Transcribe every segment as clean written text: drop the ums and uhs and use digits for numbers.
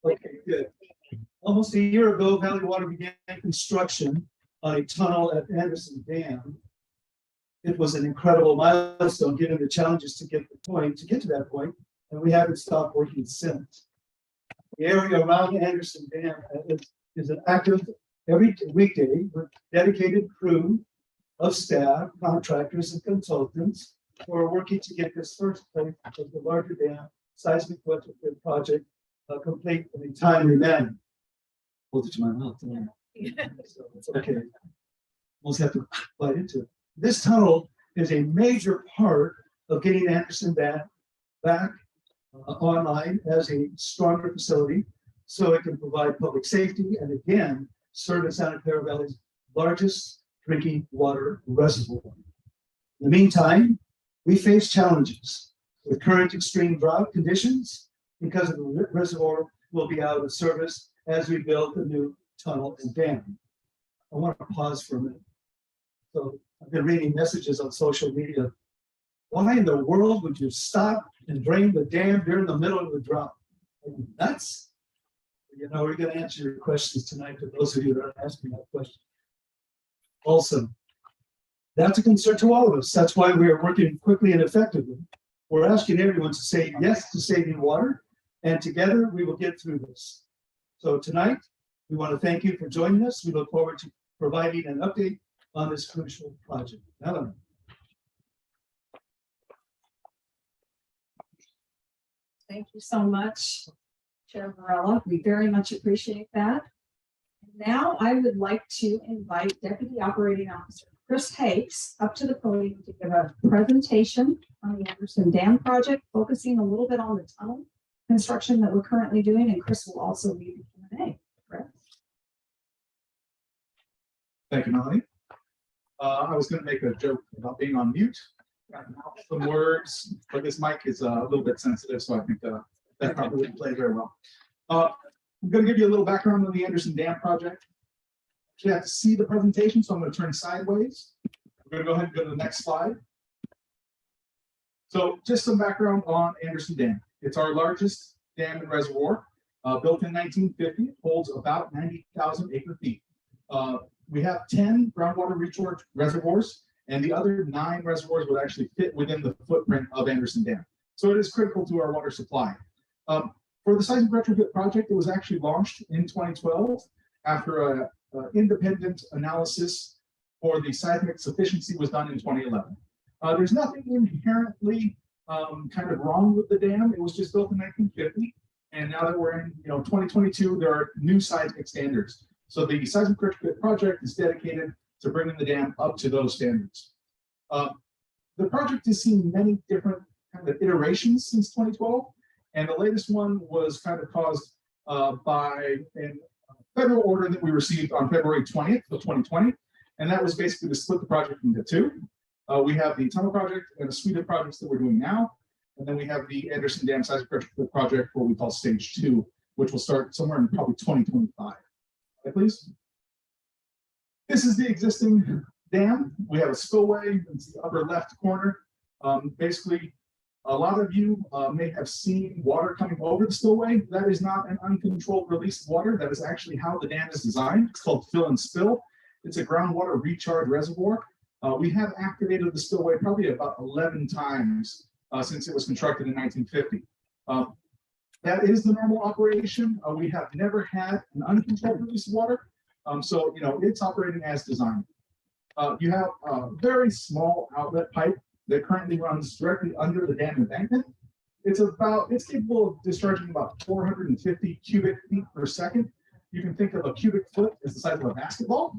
Okay, good. Almost a year ago, Valley Water began construction on a tunnel at Anderson Dam. It was an incredible milestone, given the challenges to get to that point, and we haven't stopped working since. The area around Anderson Dam is an active every weekday with dedicated crew of staff, contractors, and consultants who are working to get this first phase of the larger dam seismic retrofit project complete in a timely manner. Hold it to my mouth. So it's okay. Almost have to bite into it. This tunnel is a major part of getting Anderson Dam back online as a stronger facility, so it can provide public safety and again serve as Santa Clara Valley's largest drinking water reservoir. In the meantime, we face challenges with current extreme drought conditions because of the reservoir will be out of service as we build the new tunnel and dam. I want to pause for a minute. So I've been reading messages on social media. Why in the world would you stop and drain the dam during the middle of the drought? Are you nuts? You know, we're going to answer your questions tonight for those of you that are asking that question. Also, that's a concern to all of us. That's why we are working quickly and effectively. We're asking everyone to say yes to saving water, and together we will get through this. So tonight, we want to thank you for joining us. We look forward to providing an update on this crucial project. Helen. Thank you so much, Chair Varela. We very much appreciate that. Now I would like to invite Deputy Operating Officer Chris Hakes up to the podium to give a presentation on the Anderson Dam project, focusing a little bit on the tunnel construction that we're currently doing, and Chris will also lead the Q&A. Chris. Thank you, Melanie. I was going to make a joke about being on mute. Some words, but this mic is a little bit sensitive, so I think that probably wouldn't play very well. I'm going to give you a little background on the Anderson Dam project. You have to see the presentation, so I'm going to turn sideways. We're going to go ahead and go to the next slide. So just some background on Anderson Dam. It's our largest dam and reservoir, built in 1950. It holds about 90,000 acre feet. We have 10 groundwater recharge reservoirs, and the other 9 reservoirs would actually fit within the footprint of Anderson Dam. So it is critical to our water supply. For the Seismic Retrofit project, it was actually launched in 2012 after an independent analysis for the seismic sufficiency was done in 2011. There's nothing inherently kind of wrong with the dam. It was just built in 1950, and now that we're in 2022, there are new seismic standards. So the Seismic Retrofit project is dedicated to bringing the dam up to those standards. The project has seen many different kind of iterations since 2012, and the latest one was kind of caused by a federal order that we received on February 20th of 2020, and that was basically to split the project into 2. We have the tunnel project and a suite of projects that we're doing now, and then we have the Anderson Dam Seismic Retrofit project, what we call stage 2, which will start somewhere in probably 2025. Okay, please. This is the existing dam. We have a spillway in the upper left corner. Basically, a lot of you may have seen water coming over the spillway. That is not an uncontrolled release of water. That is actually how the dam is designed. It's called fill and spill. It's a groundwater recharge reservoir. We have activated the spillway probably about 11 times since it was constructed in 1950. That is the normal operation. We have never had an uncontrolled release of water. So, it's operating as designed. You have a very small outlet pipe that currently runs directly under the dam embankment. It's capable of discharging about 450 cubic feet per second. You can think of a cubic foot as the size of a basketball.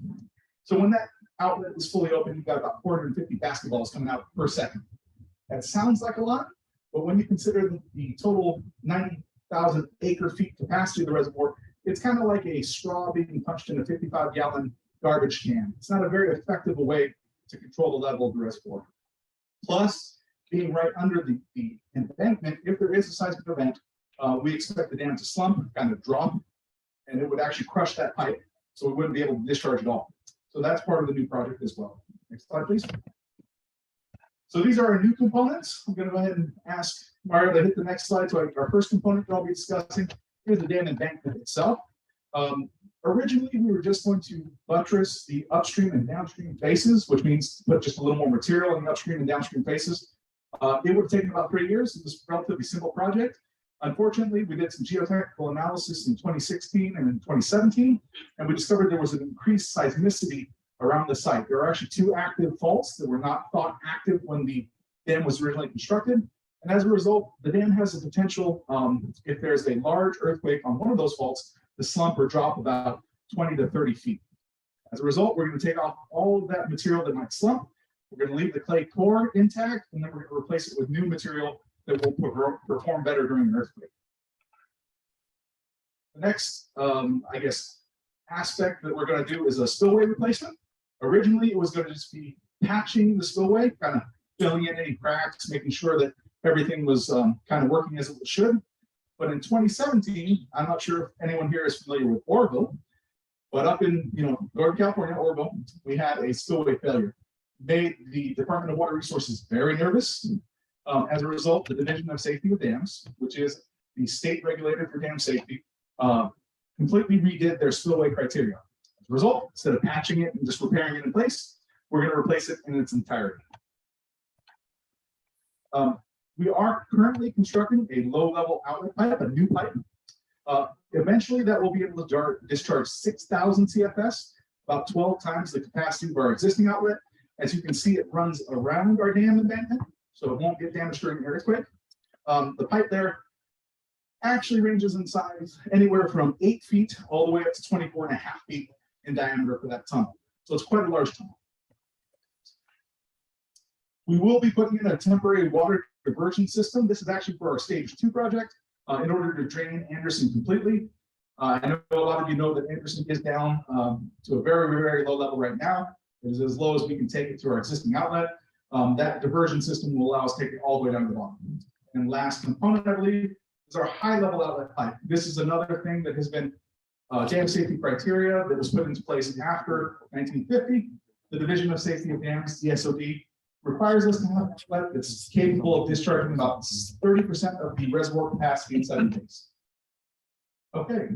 So when that outlet is fully open, you've got about 450 basketballs coming out per second. That sounds like a lot, but when you consider the total 90,000 acre feet capacity of the reservoir, it's kind of like a straw being punched in a 55-gallon garbage can. It's not a very effective way to control the level of the reservoir. Plus, being right under the embankment, if there is a seismic event, we expect the dam to slump, kind of drop, and it would actually crush that pipe, so we wouldn't be able to discharge at all. So that's part of the new project as well. Next slide, please. So these are our new components. I'm going to go ahead and ask Mario to hit the next slide. So our first component that I'll be discussing Here's the dam embankment itself. Originally, we were just going to buttress the upstream and downstream faces, which means put just a little more material in the upstream and downstream faces. It would have taken about 3 years. It was a relatively simple project. Unfortunately, we did some geotechnical analysis in 2016 and in 2017, and we discovered there was an increased seismicity around the site. There are actually 2 active faults that were not thought active when the dam was originally constructed. And as a result, the dam has the potential, if there's a large earthquake on one of those faults, to slump or drop about 20 to 30 feet. As a result, we're going to take off all of that material that might slump. We're going to leave the clay core intact, and then we're going to replace it with new material that will perform better during an earthquake. The next, I guess, aspect that we're going to do is a spillway replacement. Originally, it was going to just be patching the spillway, kind of filling in any cracks, making sure that everything was kind of working as it should. But in 2017, I'm not sure if anyone here is familiar with Oroville, but up in Northern California, Oroville, we had a spillway failure. Made the Department of Water Resources very nervous. As a result, the Division of Safety of Dams, which is the state regulator for dam safety, completely redid their spillway criteria. As a result, instead of patching it and just repairing it in place, we're going to replace it in its entirety. We are currently constructing a low-level outlet pipe, a new pipe. Eventually, that will be able to discharge 6,000 CFS, about 12 times the capacity of our existing outlet. As you can see, it runs around our dam embankment, so it won't get damaged during an earthquake. The pipe there actually ranges in size anywhere from 8 feet all the way up to 24.5 feet in diameter for that tunnel. So it's quite a large tunnel. We will be putting in a temporary water diversion system. This is actually for our stage 2 project in order to drain Anderson completely. I know a lot of you know that Anderson is down to a very, very low level right now. It is as low as we can take it to our existing outlet. That diversion system will allow us to take it all the way down to the bottom. And last component, I believe, is our high level outlet pipe. This is another thing that has been dam safety criteria that was put into place after 1950. The Division of Safety of Dams, DSOD, requires us to have an outlet that's capable of discharging about 30% of the reservoir capacity in 7 days. Okay,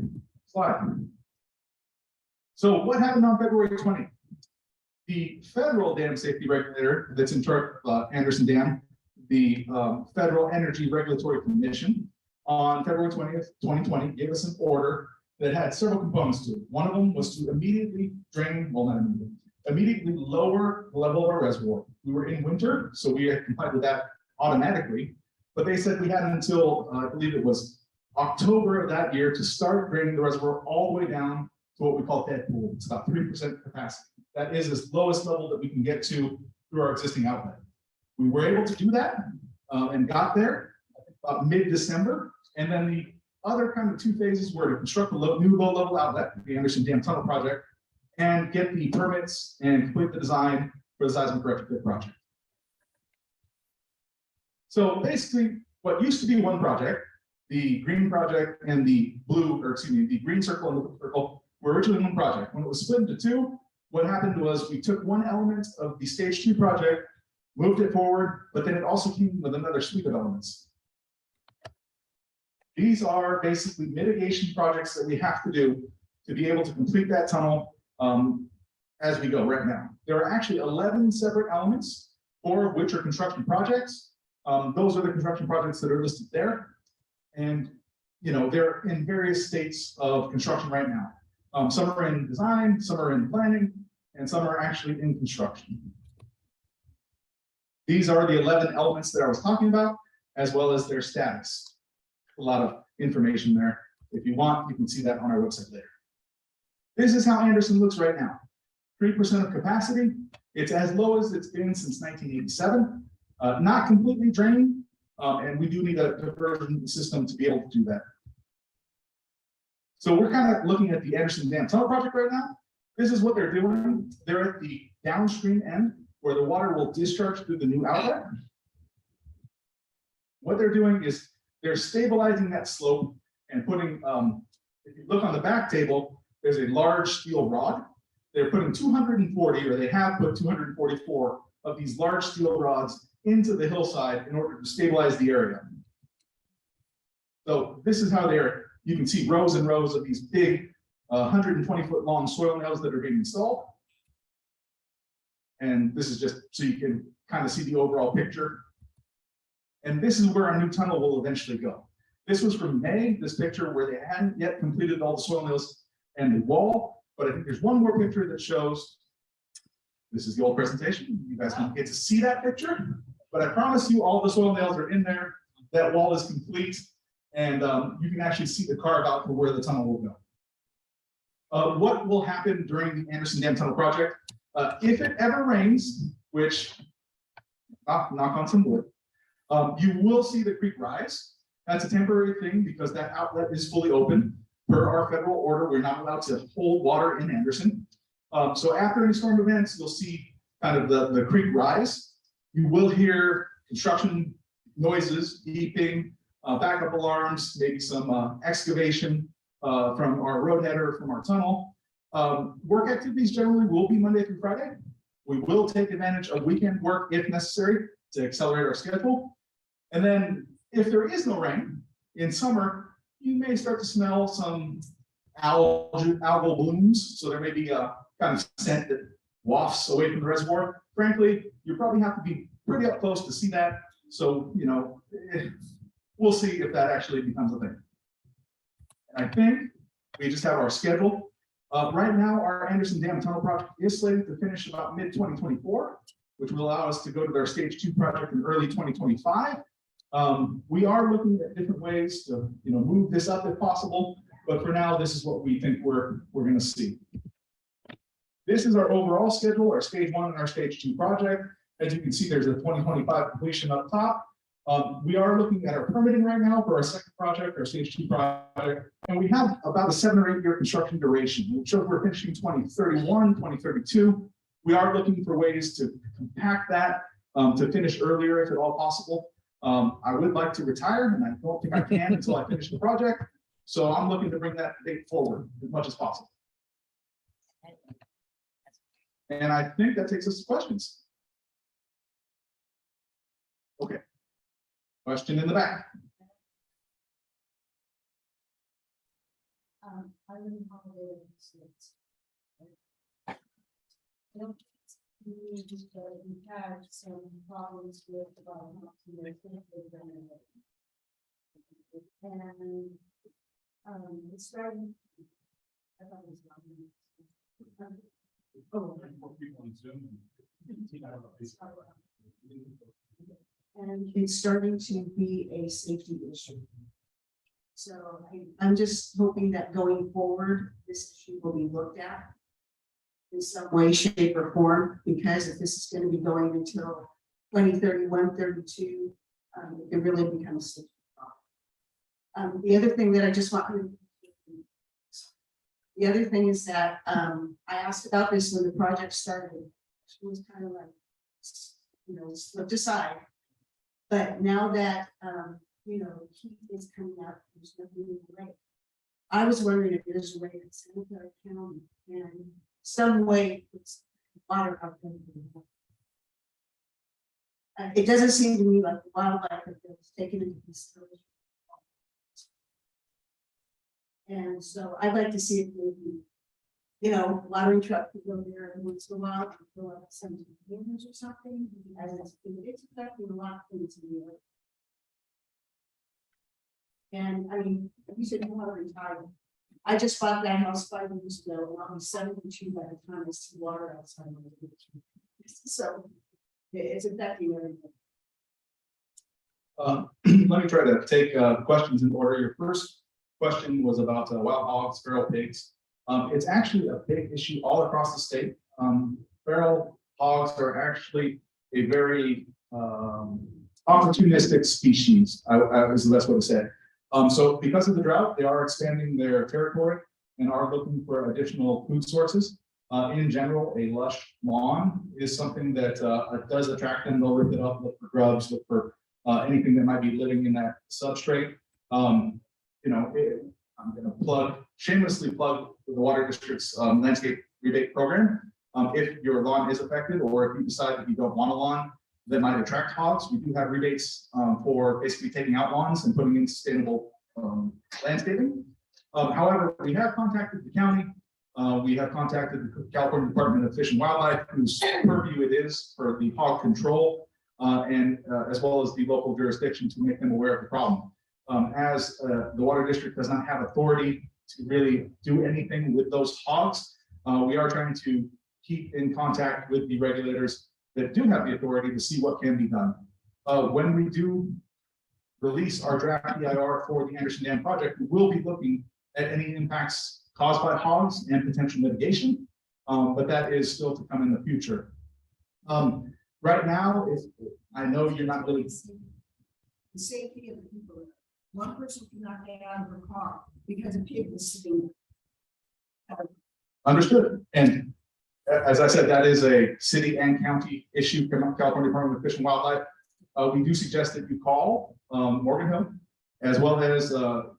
slide. So what happened on February 20th? The federal dam safety regulator that's in charge of Anderson Dam, the Federal Energy Regulatory Commission, on February 20th, 2020, gave us an order that had several components to it. One of them was to immediately drain, well, not immediately lower the level of our reservoir. We were in winter, so we had complied with that automatically. But they said we had until, I believe it was October of that year, to start draining the reservoir all the way down to what we call dead pool. It's about 3% capacity. That is as lowest level that we can get to through our existing outlet. We were able to do that and got there about mid-December. And then the other kind of 2 phases were to construct a new low-level outlet, the Anderson Dam Tunnel Project, and get the permits and complete the design for the Seismic Retrofit project. So basically, what used to be one project, the green project and the blue, or excuse me, the green circle and the blue circle were originally one project. When it was split into 2, what happened was we took one element of the stage 2 project, moved it forward, but then it also came with another suite of elements. These are basically mitigation projects that we have to do to be able to complete that tunnel as we go right now. There are actually 11 separate elements, 4 of which are construction projects. Those are the construction projects that are listed there. And, they're in various states of construction right now. Some are in design, some are in planning, and some are actually in construction. These are the 11 elements that I was talking about, as well as their status. A lot of information there. If you want, you can see that on our website later. This is how Anderson looks right now. 3% of capacity. It's as low as it's been since 1987. Not completely drained, and we do need a diversion system to be able to do that. So we're kind of looking at the Anderson Dam Tunnel Project right now. This is what they're doing. They're at the downstream end where the water will discharge through the new outlet. What they're doing is they're stabilizing that slope and putting, if you look on the back table, there's a large steel rod. They're putting 240, or they have put 244 of these large steel rods into the hillside in order to stabilize the area. So this is how they're you can see rows and rows of these big 120-foot long soil nails that are being installed. And this is just so you can kind of see the overall picture. And this is where our new tunnel will eventually go. This was from May, this picture where they hadn't yet completed all the soil nails and the wall. But I think there's one more picture that shows, this is the old presentation. You guys don't get to see that picture, but I promise you all the soil nails are in there. That wall is complete, and you can actually see the carve out for where the tunnel will go. What will happen during the Anderson Dam Tunnel project? If it ever rains, which, knock on some wood, you will see the creek rise. That's a temporary thing because that outlet is fully open. Per our federal order, we're not allowed to hold water in Anderson. So after any storm events, you'll see kind of the creek rise. You will hear construction noises, beeping, backup alarms, maybe some excavation from our road header, from our tunnel. Work activities generally will be Monday through Friday. We will take advantage of weekend work if necessary to accelerate our schedule. And then if there is no rain in summer, you may start to smell some algal blooms. So there may be a kind of scent that wafts away from the reservoir. Frankly, you probably have to be pretty up close to see that. So, you know, we'll see if that actually becomes a thing. And I think we just have our schedule. Right now, our Anderson Dam Tunnel project is slated to finish about mid-2024, which will allow us to go to their stage 2 project in early 2025. We are looking at different ways to, you know, move this up if possible, but for now, this is what we think we're going to see. This is our overall schedule, our stage 1 and our stage 2 project. As you can see, there's a 2025 completion up top. We are looking at our permitting right now for our second project, our stage 2 project, and we have about a 7 or 8 year construction duration, which shows we're finishing 2031, 2032. We are looking for ways to compact that to finish earlier if at all possible. I would like to retire, and I don't think I can until I finish the project. So I'm looking to bring that date forward as much as possible. And I think that takes us to questions. Okay. Question in the back. I live in Honolulu, States. We had some problems with and it's starting. I thought it was and it's starting to be a safety issue. So I'm just hoping that going forward, this issue will be looked at in some way, shape, or form, because if this is going to be going until 2031, 32, it can really become a safety problem. The other thing that I just want to the other thing is that I asked about this when the project started. It was kind of like, you know, slipped aside. But now that, you know, heat is coming out, there's nothing in the lake. I was wondering if there's a way that Seneca County can some way put water out there. It doesn't seem to me like the wildlife that was taken into consideration. And so I'd like to see if maybe, you know, watering truck could go there every once in a while and fill up some containers or something. As it's affecting a lot of things in the lake. And I mean, you said you want to retire. I just bought that house 5 years ago, and I'll be 72 by the time I see water outside. So it's affecting everything. Let me try to take questions in order. Your first question was about wild hogs, feral pigs. It's actually a big issue all across the state. Feral hogs are actually a very opportunistic species, is the best way to say it. So because of the drought, they are expanding their territory and are looking for additional food sources. In general, a lush lawn is something that does attract them. They'll rip it up, look for grubs, look for anything that might be living in that substrate. You know, I'm going to shamelessly plug the Water District's landscape rebate program. If your lawn is affected, or if you decide that you don't want a lawn that might attract hogs, we do have rebates for basically taking out lawns and putting in sustainable landscaping. However, we have contacted the county. We have contacted the California Department of Fish and Wildlife, whose purview it is for the hog control, and as well as the local jurisdiction to make them aware of the problem. As the water district does not have authority to really do anything with those hogs, we are trying to keep in contact with the regulators that do have the authority to see what can be done. When we do release our draft EIR for the Anderson Dam project, we will be looking at any impacts caused by hogs and potential mitigation, but that is still to come in the future. Right now, I know you're not really. The safety of the people. One person cannot get out of her car because a pig was sitting. Understood. And as I said, that is a city and county issue, California Department of Fish and Wildlife. We do suggest that you call Morgan Hill, as well as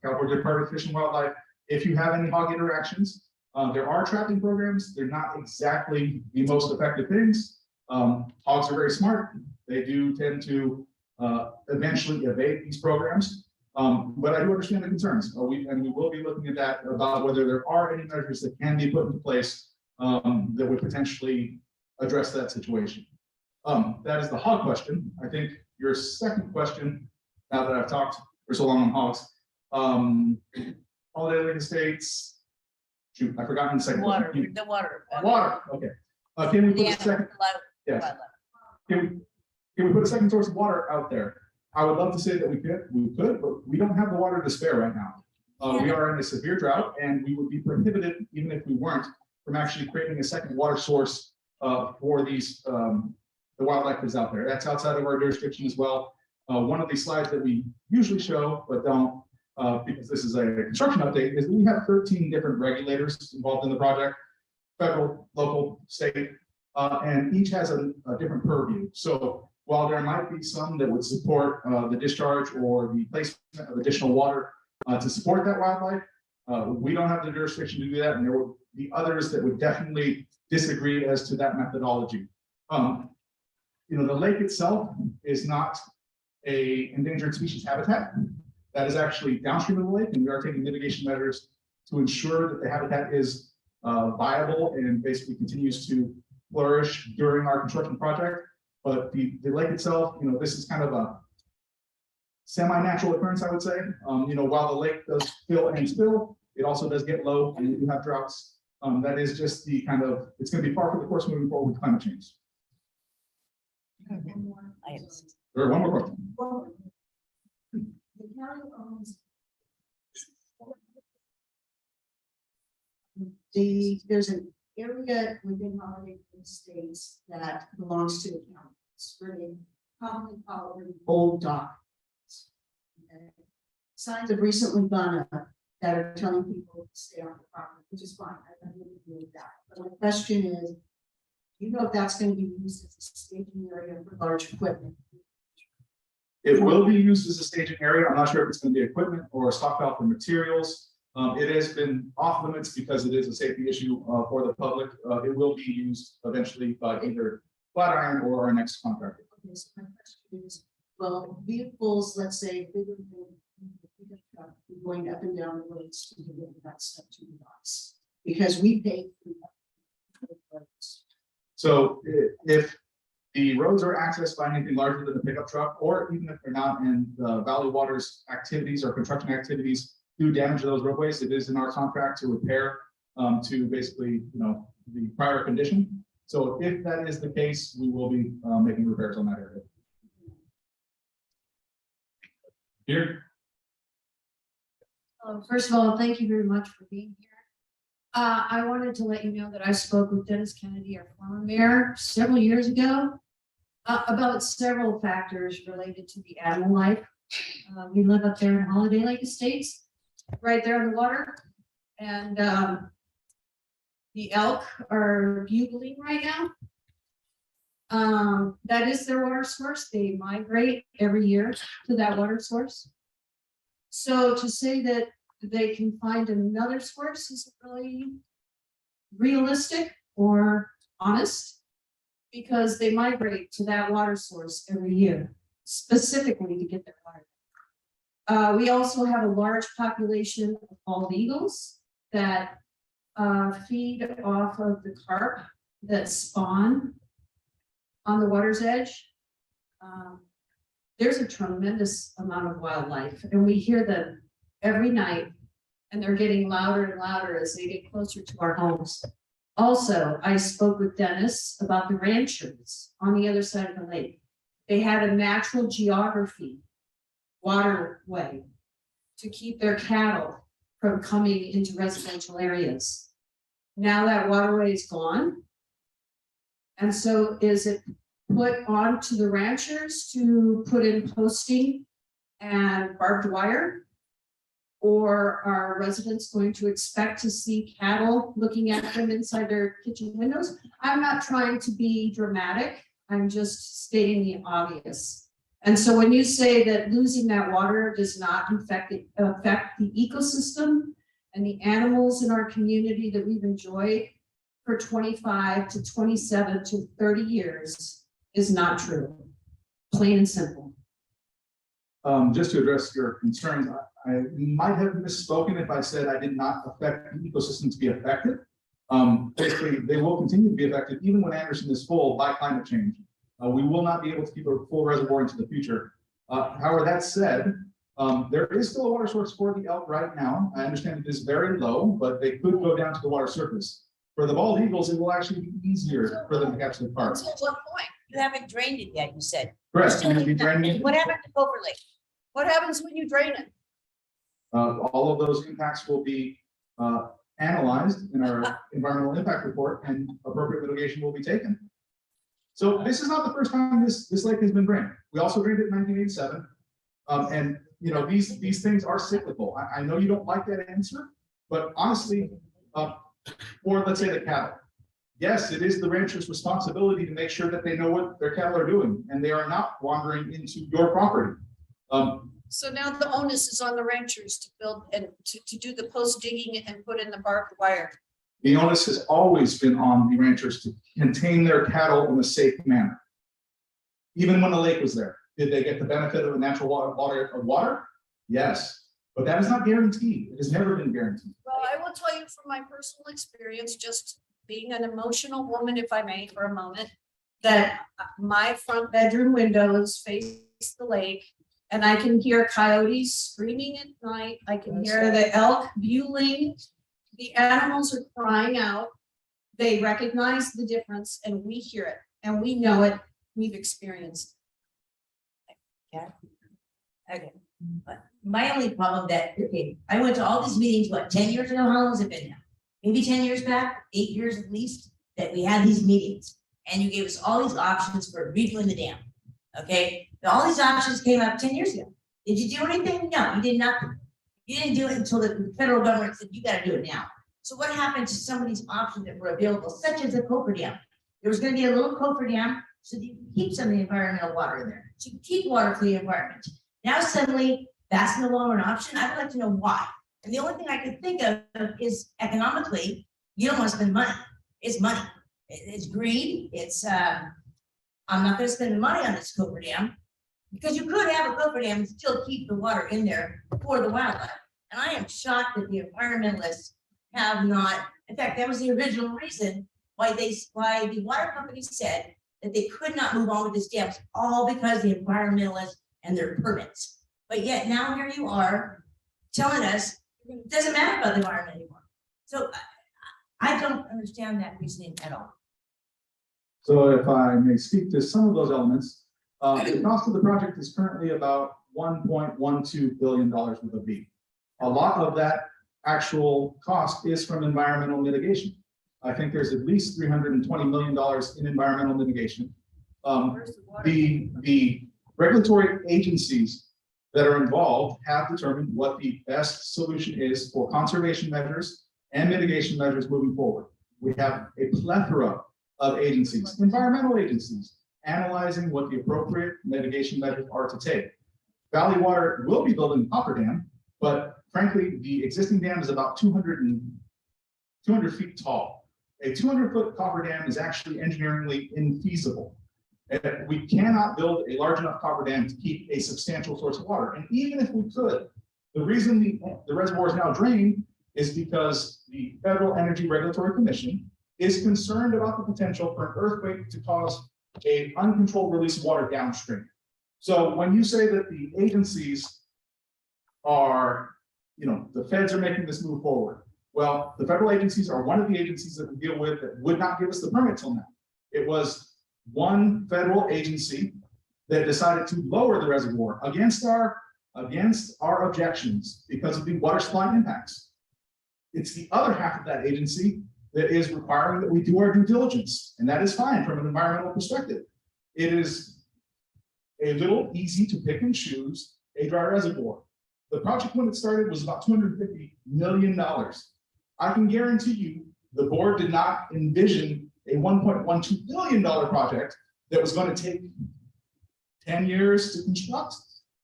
California Department of Fish and Wildlife. If you have any hog interactions, there are trapping programs. They're not exactly the most effective things. Hogs are very smart. They do tend to eventually evade these programs. But I do understand the concerns. We will be looking at that about whether there are any measures that can be put into place that would potentially address that situation. That is the hog question. I think your second question, now that I've talked for so long on hogs, holiday lake estates. Shoot, I forgot the second. Water, question. the water. Water. Okay. Can we put a second? Yes. Can we put a second source of water out there? I would love to say that we could, but we don't have the water to spare right now. We are in a severe drought, and we would be prohibited, even if we weren't, from actually creating a second water source for these the wildlife that's out there. That's outside of our jurisdiction as well. One of these slides that we usually show, but don't, because this is a construction update, is that we have 13 different regulators involved in the project, federal, local, state, and each has a different purview. So while there might be some that would support the discharge or the placement of additional water to support that wildlife, we don't have the jurisdiction to do that, and there will be others that would definitely disagree as to that methodology. The lake itself is not a endangered species habitat. That is actually downstream of the lake, and we are taking mitigation measures to ensure that the habitat is viable and basically continues to flourish during our construction project. But the lake itself, this is kind of a semi-natural occurrence, I would say. While the lake does fill and spill, it also does get low, and we do have droughts. That is just the kind of, it's going to be par for the course moving forward with climate change. There, one more question. Well, the county owns. There's an area within holiday estates that belongs to the county. It's where they commonly call it old dock. Signs have recently gone up that are telling people to stay on the property, which is fine. I wouldn't agree with that. But my question is, do you know if that's going to be used as a staging area for large equipment? It will be used as a staging area. I'm not sure if it's going to be equipment or a stockpile for materials. It has been off limits because it is a safety issue for the public. It will be used eventually by either Flatiron or our next contractor. Okay, so my question is, well, vehicles, let's say, bigger than the pickup truck, going up and down the roads to deliver that stuff to the docks, because we pay for the roads. So if the roads are accessed by anything larger than a pickup truck, or even if they're not, and the Valley Water's activities or construction activities do damage those roadways, it is in our contract to repair to basically, the prior condition. So if that is the case, we will be making repairs on that area. Here. First of all, thank you very much for being here. I wanted to let you know that I spoke with Dennis Kennedy, our former mayor, several years ago about several factors related to the animal life. We live up there in Holiday Lake Estates, right there on the water, and the elk are bugling right now. That is their water source. They migrate every year to that water source. So to say that they can find another source isn't really realistic or honest, because they migrate to that water source every year, specifically to get their water. We also have a large population of bald eagles that feed off of the carp that spawn on the water's edge. There's a tremendous amount of wildlife, and we hear them every night, and they're getting louder and louder as they get closer to our homes. Also, I spoke with Dennis about the ranchers on the other side of the lake. They had a natural geography waterway to keep their cattle from coming into residential areas. Now that waterway is gone. And so is it put on to the ranchers to put in posting and barbed wire? Or are residents going to expect to see cattle looking at them inside their kitchen windows? I'm not trying to be dramatic. I'm just stating the obvious. And so when you say that losing that water does not affect the ecosystem and the animals in our community that we've enjoyed for 25 to 27 to 30 years is not true. Plain and simple. Just to address your concerns, I might have misspoken if I said I did not expect the ecosystem to be affected. Basically, they will continue to be affected even when Anderson is full by climate change. We will not be able to keep a full reservoir into the future. However, that said, there is still a water source for the elk right now. I understand it is very low, but they could go down to the water surface. For the bald eagles, it will actually be easier for them to catch the carp. So at what point? You haven't drained it yet, you said. Correct. Still We're gonna be need draining nothing. it. What happened to Gopher Lake? What happens when you drain it? All of those impacts will be analyzed in our environmental impact report, and appropriate mitigation will be taken. So this is not the first time this lake has been drained. We also drained it in 1987. And you know, these things are cyclical. I know you don't like that answer, but honestly, or let's say the cattle. Yes, it is the rancher's responsibility to make sure that they know what their cattle are doing and they are not wandering into your property. So now the onus is on the ranchers to build and to do the post digging and put in the barbed wire. The onus has always been on the ranchers to contain their cattle in a safe manner. Even when the lake was there, did they get the benefit of the natural water? Yes, but that is not guaranteed. It has never been guaranteed. Well, I will tell you from my personal experience, just being an emotional woman, if I may, for a moment, that my front bedroom windows face the lake. And I can hear coyotes screaming at night. I can hear the elk bugling. The animals are crying out. They recognize the difference and we hear it and we know it. We've experienced. Okay, but my only problem that, okay, I went to all these meetings, what, 10 years ago, how long has it been now? Maybe 10 years back, 8 years at least, that we had these meetings. And you gave us all these options for redoing the dam, okay? Now, all these options came up 10 years ago. Did you do anything? No, you did nothing. You didn't do it until the federal government said, you gotta do it now. So what happened to some of these options that were available, such as a coffer dam? There was gonna be a little coffer dam so that you can keep some of the environmental water in there. So you can keep water for the environment. Now suddenly, that's no longer an option. I'd like to know why. And the only thing I could think of is economically, you don't want to spend money. It's money. It's greed. It's, I'm not gonna spend the money on this coffer dam. Because you could have a coffer dam and still keep the water in there for the wildlife. And I am shocked that the environmentalists have not, in fact, that was the original reason why the water company said that they could not move on with this dam, all because the environmentalists and their permits. But yet now here you are telling us it doesn't matter about the environment anymore. So I don't understand that reasoning at all. So if I may speak to some of those elements, the cost of the project is currently about $1.12 billion with a B. A lot of that actual cost is from environmental mitigation. I think there's at least $320 million in environmental mitigation. The regulatory agencies that are involved have determined what the best solution is for conservation measures and mitigation measures moving forward. We have a plethora of agencies, environmental agencies, analyzing what the appropriate mitigation measures are to take. Valley Water will be building a coffer dam, but frankly, the existing dam is about 200 feet tall. A 200-foot coffer dam is actually engineeringly infeasible. And we cannot build a large enough copper dam to keep a substantial source of water. And even if we could, the reason the reservoir is now drained is because the Federal Energy Regulatory Commission is concerned about the potential for an earthquake to cause an uncontrolled release of water downstream. So when you say that the agencies are, the feds are making this move forward, well, the federal agencies are one of the agencies that we deal with that would not give us the permit till now. It was one federal agency that decided to lower the reservoir against our objections because of the water supply impacts. It's the other half of that agency that is requiring that we do our due diligence, and that is fine from an environmental perspective. It is a little easy to pick and choose a dry reservoir. The project when it started was about $250 million. I can guarantee you the board did not envision a $1.12 billion project that was going to take 10 years to construct.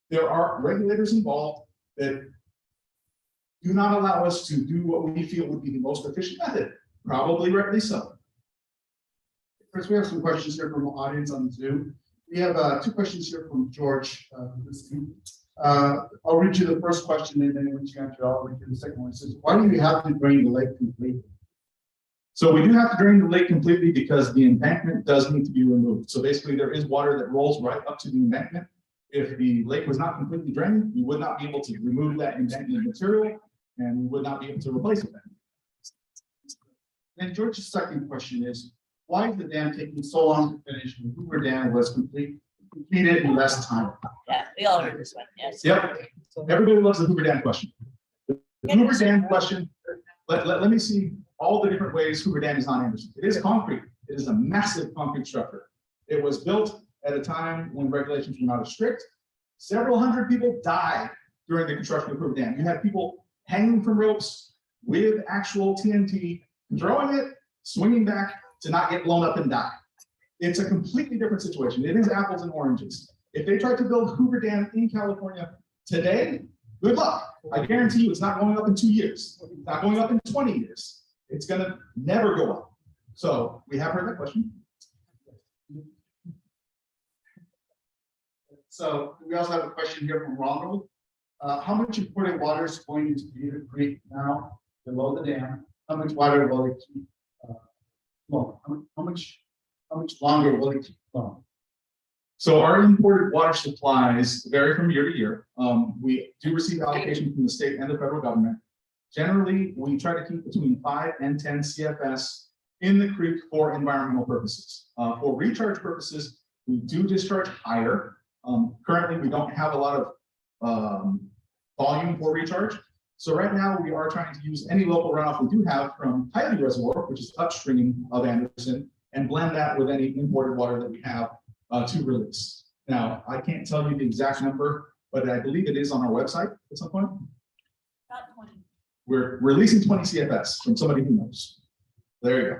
There are regulators involved that do not allow us to do what we feel would be the most efficient method, probably rightly so. Chris, we have some questions here from the audience on Zoom. We have 2 questions here from George. I'll read you the first question, and then once you answer, I'll read you the second one. It says, why do you have to drain the lake completely? So we do have to drain the lake completely because the embankment does need to be removed. So basically there is water that rolls right up to the embankment. If the lake was not completely drained, we would not be able to remove that embankment material and we would not be able to replace it. And George's second question is, why is the dam taking so long to finish when Hoover Dam was completed in less time? Yeah, we all heard this one, yes. Yep. Everybody loves the Hoover Dam question. The Hoover Dam question, let me see all the different ways Hoover Dam is not Anderson. It is concrete. It is a massive concrete structure. It was built at a time when regulations were not as strict. Several hundred people died during the construction of Hoover Dam. You had people hanging from ropes with actual TNT, throwing it, swinging back to not get blown up and die. It's a completely different situation. It is apples and oranges. If they tried to build Hoover Dam in California today, good luck. I guarantee you it's not going up in 2 years. It's not going up in 20 years. It's gonna never go up. So we have heard that question. So we also have a question here from Ronald. How much imported water is going into Beaver Creek now below the dam? How much water will it keep flowing? How much longer will it keep flowing? So our imported water supplies vary from year to year. We do receive allocation from the state and the federal government. Generally, we try to keep between 5 and 10 CFS in the creek for environmental purposes. For recharge purposes, we do discharge higher. Currently, we don't have a lot of volume for recharge. So right now, we are trying to use any local runoff we do have from Coyote Reservoir, which is upstream of Anderson, and blend that with any imported water that we have to release. Now, I can't tell you the exact number, but I believe it is on our website at some point. About 20. We're releasing 20 CFS from somebody who knows. There you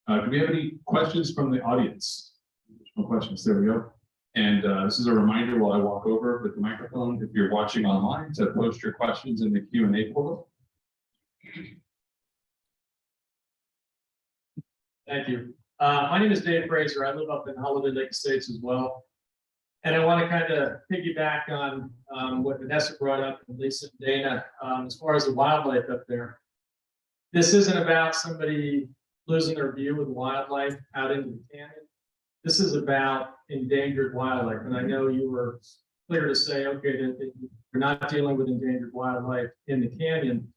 go. Do we have any questions from the audience? No questions. There we go. And this is a reminder while I walk over with the microphone, if you're watching online, to post your questions in the Q&A portal. Thank you. My name is Dave Fraser. I live up in Holiday Lake Estates as well. And I want to kind of piggyback on what Vanessa brought up, and Lisa and Dana, as far as the wildlife up there. This isn't about somebody losing their view of the wildlife out into the canyon. This is about endangered wildlife. And I know you were clear to say, okay, that you're not dealing with endangered wildlife in the canyon,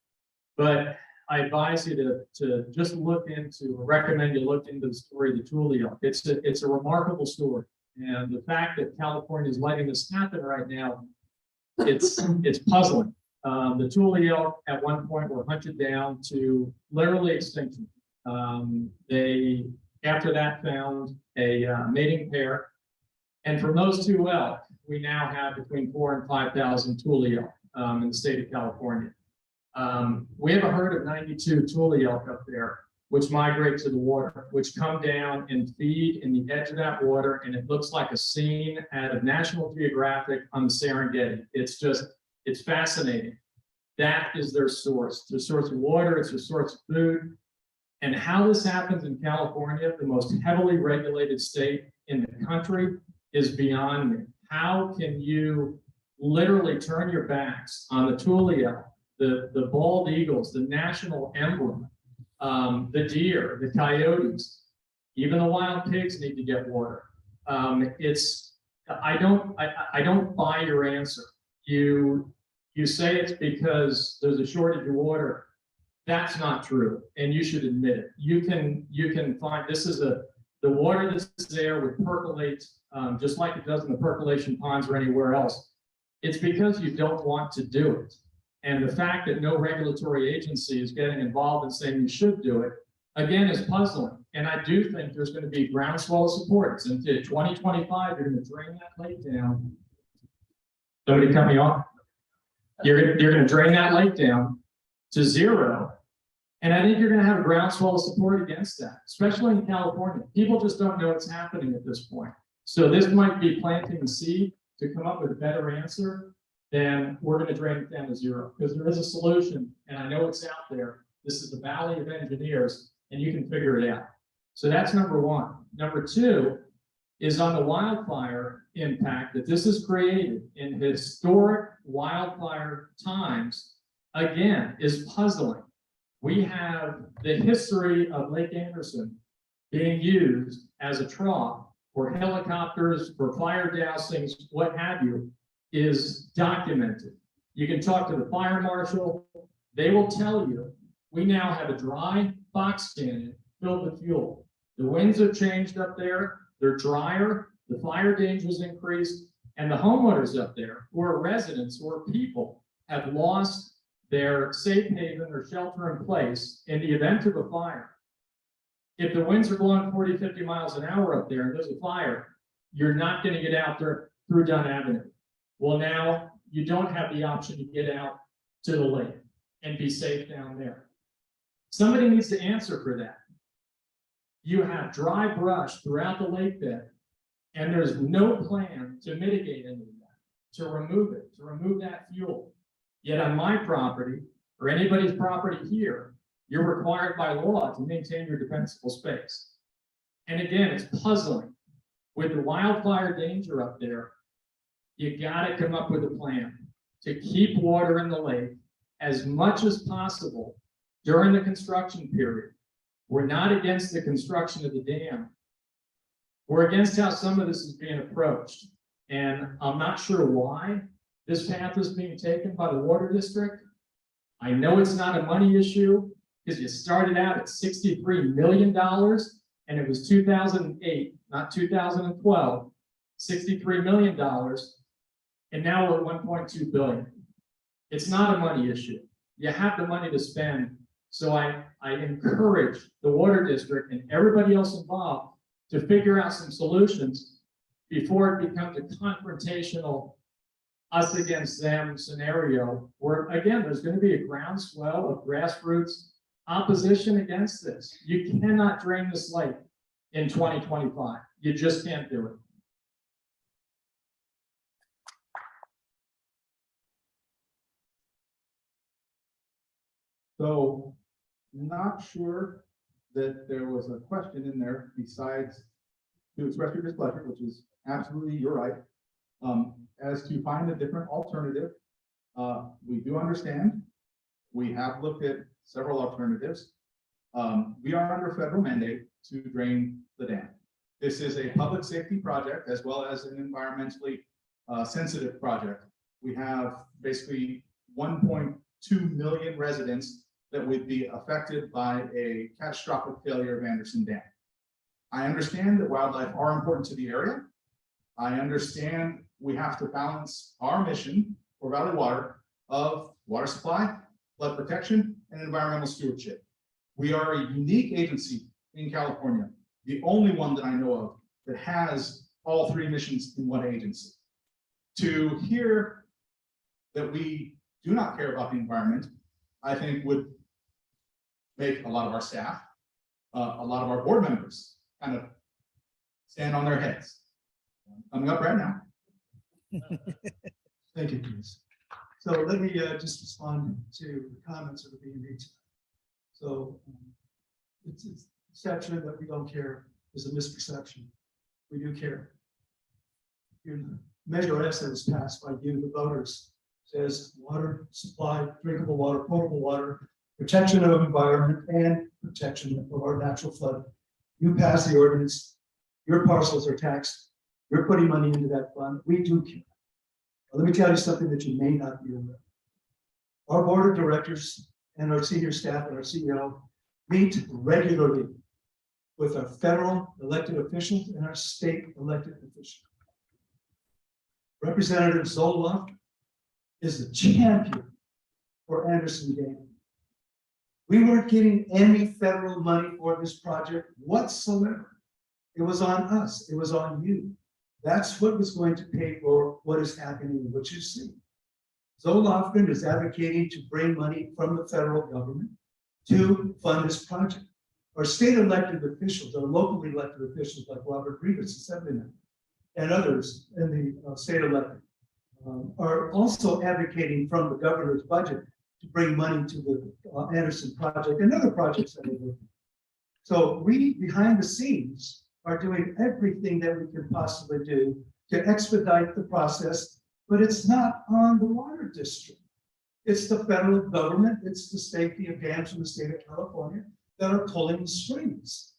but I advise you to just look into, or recommend you look into the story of the Thule elk. It's a remarkable story. And the fact that California is letting this happen right now, it's puzzling. The Thule elk at one point were hunted down to literally extinction. They, after that, found a mating pair. And from those 2 elk, we now have between 4,000 and 5,000 Thule elk in the state of California. We have a herd of 92 Thule elk up there, which migrate to the water, which come down and feed in the edge of that water. And it looks like a scene out of National Geographic on the Serengeti. It's fascinating. That is their source. It's their source of water, it's their source of food. And how this happens in California, the most heavily regulated state in the country, is beyond me. How can you literally turn your backs on the Tulia, the bald eagles, the national emblem, the deer, the coyotes, even the wild pigs need to get water. I don't buy your answer. You say it's because there's a shortage of water. That's not true, and you should admit it. You can find, this is the water that's there would percolate just like it does in the percolation ponds or anywhere else. It's because you don't want to do it. And the fact that no regulatory agency is getting involved and saying you should do it, again, is puzzling. And I do think there's going to be groundswell of support. It's into 2025, you're going to drain that lake down. Somebody cut me off. You're going to drain that lake down to zero. And I think you're going to have a groundswell of support against that, especially in California. People just don't know what's happening at this point. So this might be planting the seed to come up with a better answer than we're going to drain it down to zero, because there is a solution, and I know it's out there. This is the Valley of Engineers, and you can figure it out. So that's number one. Number two is on the wildfire impact that this has created in historic wildfire times, again, is puzzling. We have the history of Lake Anderson being used as a trough for helicopters, for fire dousings, what have you, is documented. You can talk to the fire marshal. They will tell you, we now have a dry box cannon filled with fuel. The winds have changed up there. They're drier. The fire danger's increased. And the homeowners up there, who are residents or people, have lost their safe haven or shelter in place in the event of a fire. If the winds are blowing 40, 50 miles an hour up there and there's a fire, you're not going to get out there through Dunn Avenue. Well, now you don't have the option to get out to the lake and be safe down there. Somebody needs to answer for that. You have dry brush throughout the lake bed, and there's no plan to mitigate any of that, to remove it, to remove that fuel. Yet on my property, or anybody's property here, you're required by law to maintain your defensible space. And again, it's puzzling. With the wildfire danger up there, you gotta come up with a plan to keep water in the lake as much as possible during the construction period. We're not against the construction of the dam. We're against how some of this is being approached. And I'm not sure why this path is being taken by the water district. I know it's not a money issue because you started out at $63 million and it was 2008, not 2012, $63 million. And now we're at 1.2 billion. It's not a money issue. You have the money to spend. So I encourage the water district and everybody else involved to figure out some solutions before it becomes a confrontational us against them scenario where, again, there's going to be a groundswell of grassroots opposition against this. You cannot drain this lake in 2025. You just can't do it. So, not sure that there was a question in there besides to express your displeasure, which is absolutely your right, as to find a different alternative. We do understand. We have looked at several alternatives. We are under federal mandate to drain the dam. This is a public safety project as well as an environmentally sensitive project. We have basically 1.2 million residents that would be affected by a catastrophic failure of Anderson Dam. I understand that wildlife are important to the area. I understand we have to balance our mission for Valley Water of water supply, flood protection, and environmental stewardship. We are a unique agency in California, the only one that I know of that has all three missions in one agency. To hear that we do not care about the environment, I think would make a lot of our staff, a lot of our board members kind of stand on their heads. Coming up right now. Thank you, Chris. So let me just respond to the comments that are being made. So It's perception that we don't care is a misperception. We do care. Your Measure S that was passed by you, the voters, says water supply, drinkable water, potable water, protection of environment, and protection of our natural flood. You pass the ordinance, your parcels are taxed, you're putting money into that fund, we do care. Let me tell you something that you may not be aware of. Our board of directors and our senior staff and our CEO meet regularly with our federal elected officials and our state elected officials. Representative Zoloff is the champion for Anderson Dam. We weren't getting any federal money for this project whatsoever. It was on us, it was on you. That's what was going to pay for what is happening, what you see. Zoloff is advocating to bring money from the federal government to fund this project. Our state elected officials, our locally elected officials like Robert Rivas, Assemblyman, and others in the state elected, are also advocating from the governor's budget to bring money to the Anderson project and other projects that we're working. So we, behind the scenes, are doing everything that we can possibly do to expedite the process, but it's not on the water district. It's the federal government, it's the safety of dams in the state of California that are pulling the strings.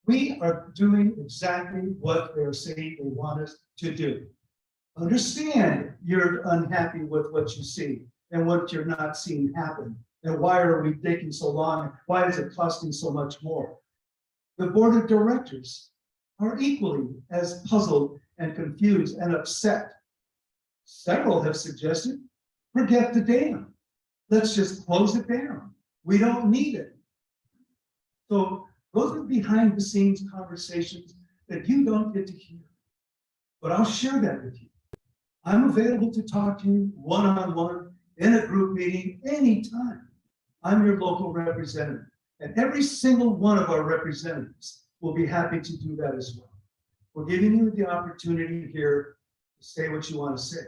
We are doing exactly what they're saying they want us to do. Understand you're unhappy with what you see and what you're not seeing happen. And why are we taking so long? Why is it costing so much more? The board of directors are equally as puzzled and confused and upset. Several have suggested, forget the dam. Let's just close it down. We don't need it. So those are behind the scenes conversations that you don't get to hear. But I'll share that with you. I'm available to talk to you one-on-one in a group meeting anytime. I'm your local representative. And every single one of our representatives will be happy to do that as well. We're giving you the opportunity here to say what you want to say.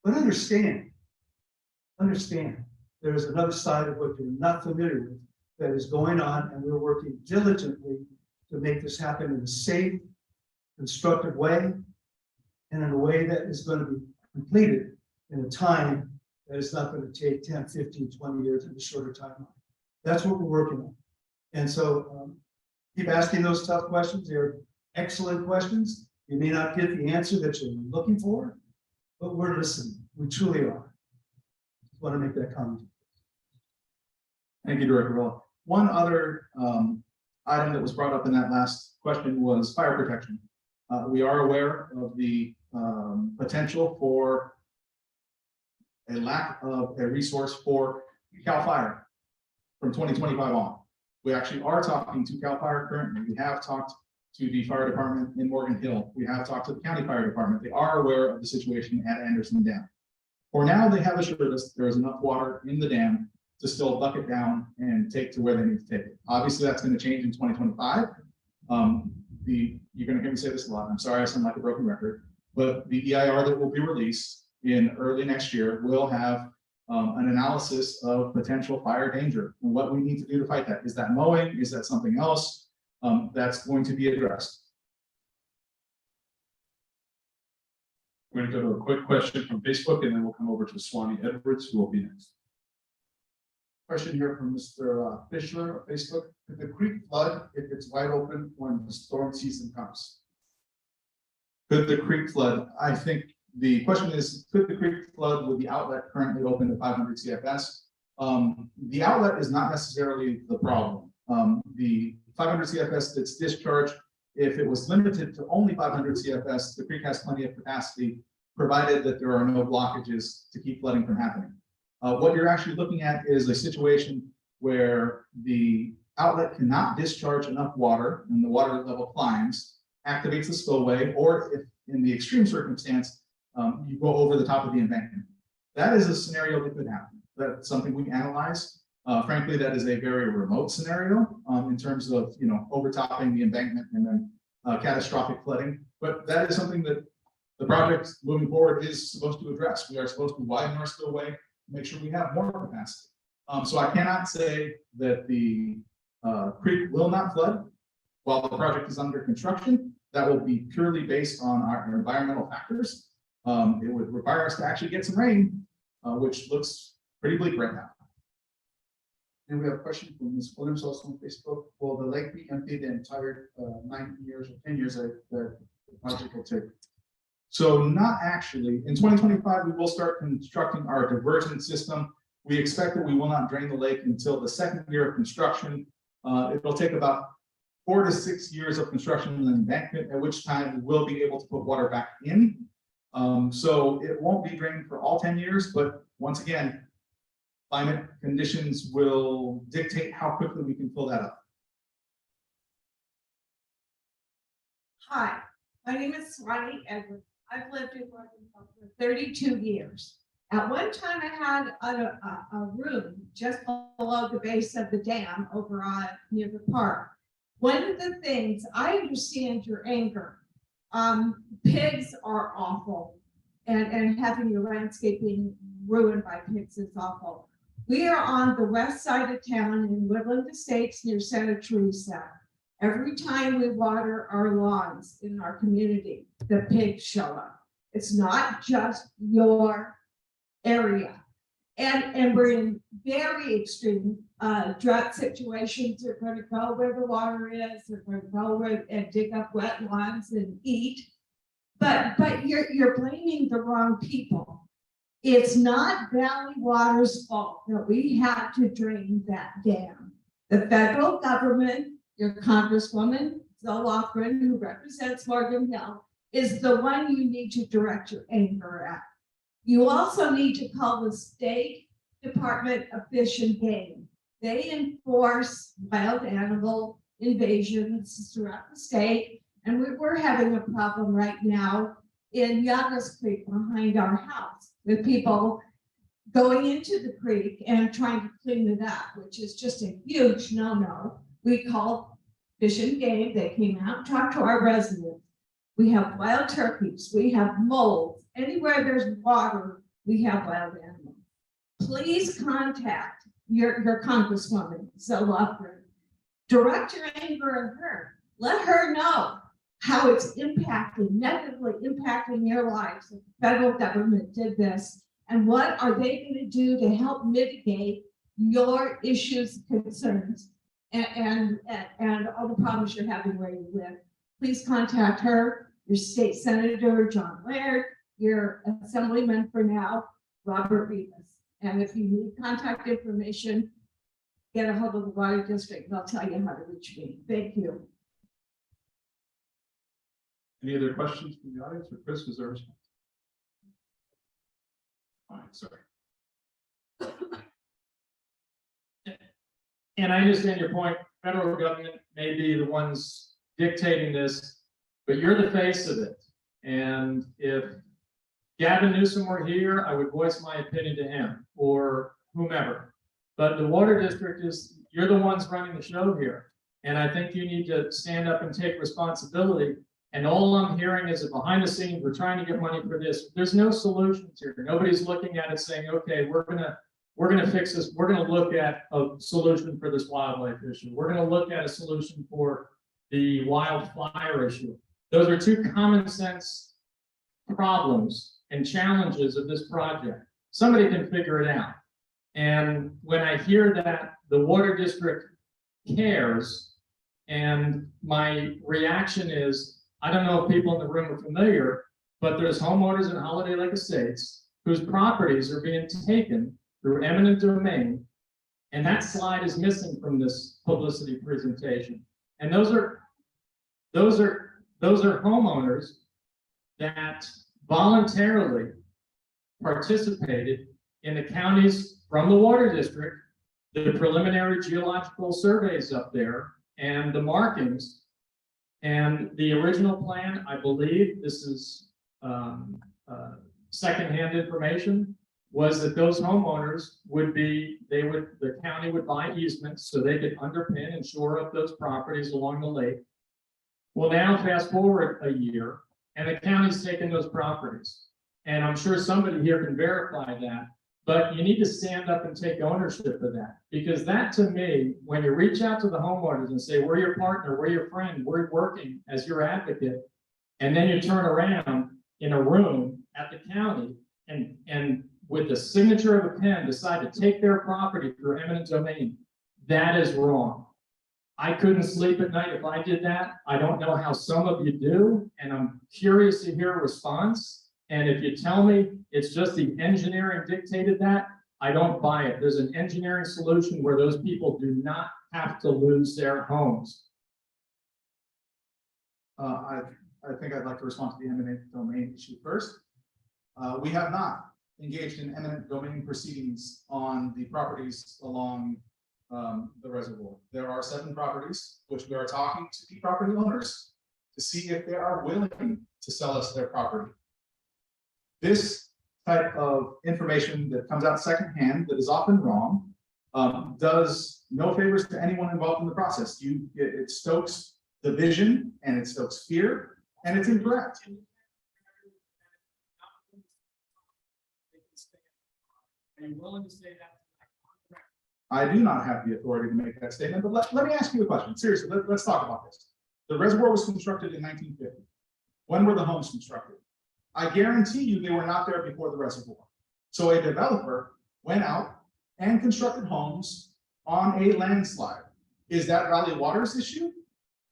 But understand, there is another side of what you're not familiar with that is going on, and we're working diligently to make this happen in a safe, constructive way, and in a way that is going to be completed in a time that is not going to take 10, 15, 20 years in a shorter timeline. That's what we're working on. And so keep asking those tough questions. They're excellent questions. You may not get the answer that you're looking for, but we're listening. We truly are. Just want to make that comment. Thank you, Director Villa. One other item that was brought up in that last question was fire protection. We are aware of the potential for a lack of a resource for CAL FIRE from 2025 on. We actually are talking to CAL FIRE currently. We have talked to the fire department in Morgan Hill. We have talked to the county fire department. They are aware of the situation at Anderson Dam. For now, they have assured us there is enough water in the dam to still bucket down and take to where they need to take it. Obviously, that's going to change in 2025. You're going to hear me say this a lot. I'm sorry, I sound like a broken record, but the EIR that will be released in early next year will have an analysis of potential fire danger and what we need to do to fight that. Is that mowing? Is that something else? That's going to be addressed. We're going to go to a quick question from Facebook, and then we'll come over to Swanee Edwards, who will be next. Question here from Mr. Fisher of Facebook. Could the creek flood if it's wide open when the storm season comes? Could the creek flood? I think the question is, could the creek flood with the outlet currently open to 500 CFS? The outlet is not necessarily the problem. The 500 CFS that's discharged, if it was limited to only 500 CFS, the creek has plenty of capacity, provided that there are no blockages to keep flooding from happening. What you're actually looking at is a situation where the outlet cannot discharge enough water and the water level climbs, activates the spillway, or if in the extreme circumstance, you go over the top of the embankment. That is a scenario that could happen. That's something we analyze. Frankly, that is a very remote scenario in terms of overtopping the embankment and then catastrophic flooding. But that is something that the project moving forward is supposed to address. We are supposed to widen our spillway, make sure we have more capacity. So I cannot say that the creek will not flood while the project is under construction. That will be purely based on our environmental factors. It would require us to actually get some rain, which looks pretty bleak right now. And we have a question from Ms. Williams also on Facebook. Will the lake be empty the entire 9 years or 10 years that the project will take? So not actually. In 2025, we will start constructing our diversion system. We expect that we will not drain the lake until the second year of construction. It'll take about 4 to 6 years of construction and embankment, at which time we will be able to put water back in. So it won't be drained for all 10 years, but once again, climate conditions will dictate how quickly we can fill that up. Hi, my name is Swanee Edwards. I've lived in Arkansas for 32 years. At one time, I had a room just below the base of the dam over on near the park. One of the things, I understand your anger. Pigs are awful, and having your landscaping ruined by pigs is awful. We are on the west side of town in Woodland Estates near Santa Teresa. Every time we water our lawns in our community, the pigs show up. It's not just your area. And we're in very extreme drought situations. They're going to go where the water is. They're going to go where and dig up wet lawns and eat. But you're blaming the wrong people. It's not Valley Water's fault that we had to drain that dam. The federal government, your Congresswoman, Zoe Lofgren, who represents Morgan Hill, is the one you need to direct your anger at. You also need to call the State Department of Fish and Game. They enforce wild animal invasions throughout the state, and we're having a problem right now in Yagas Creek behind our house with people going into the creek and trying to clean it up, which is just a huge no-no. We called Fish and Game. They came out and talked to our residents. We have wild turkeys. We have moles. Anywhere there's water, we have wild animals. Please contact your Congresswoman, Zoe Lofgren. Direct your anger at her. Let her know how it's negatively impacting your lives. The federal government did this. And what are they going to do to help mitigate your issues, concerns, and all the problems you're having where you live? Please contact her, your state senator, John Laird, your assemblyman for now, Robert Rivas. And if you need contact information, get a hold of the water district and I'll tell you how to reach me. Thank you. Any other questions from the audience, or Chris, was there a response? Fine, sorry. And I understand your point. Federal government may be the ones dictating this, but you're the face of it. And if Gavin Newsom were here, I would voice my opinion to him or whomever. But the water district you're the ones running the show here. And I think you need to stand up and take responsibility. And all I'm hearing is that behind the scenes, we're trying to get money for this. There's no solutions here. Nobody's looking at it saying, okay, we're gonna fix this. We're gonna look at a solution for this wildlife issue. We're gonna look at a solution for the wildfire issue. Those are two common sense problems and challenges of this project. Somebody can figure it out. And when I hear that the water district cares, and my reaction is, I don't know if people in the room are familiar, but there's homeowners in Holiday Lake Estates whose properties are being taken through eminent domain. And that slide is missing from this publicity presentation. And those are homeowners that voluntarily participated in the counties from the water district, the preliminary geological surveys up there, and the markings. And the original plan, I believe, this is secondhand information, was that those homeowners the county would buy easements so they could underpin and shore up those properties along the lake. Well, now fast forward a year, and the county's taken those properties. And I'm sure somebody here can verify that. But you need to stand up and take ownership of that, because that to me, when you reach out to the homeowners and say, we're your partner, we're your friend, we're working as your advocate. And then you turn around in a room at the county and with the signature of a pen decide to take their property through eminent domain, that is wrong. I couldn't sleep at night if I did that. I don't know how some of you do, and I'm curious to hear a response. And if you tell me it's just the engineering dictated that, I don't buy it. There's an engineering solution where those people do not have to lose their homes. I think I'd like to respond to the eminent domain issue first. We have not engaged in eminent domain proceedings on the properties along the reservoir. There are 7 properties which we are talking to the property owners to see if they are willing to sell us their property. This type of information that comes out secondhand, that is often wrong, does no favors to anyone involved in the process. It stokes division and it stokes fear, and it's incorrect. Are you willing to say that? I do not have the authority to make that statement, but let me ask you a question. Seriously, let's talk about this. The reservoir was constructed in 1950. When were the homes constructed? I guarantee you they were not there before the reservoir. So a developer went out and constructed homes on a landslide. Is that Valley Water's issue?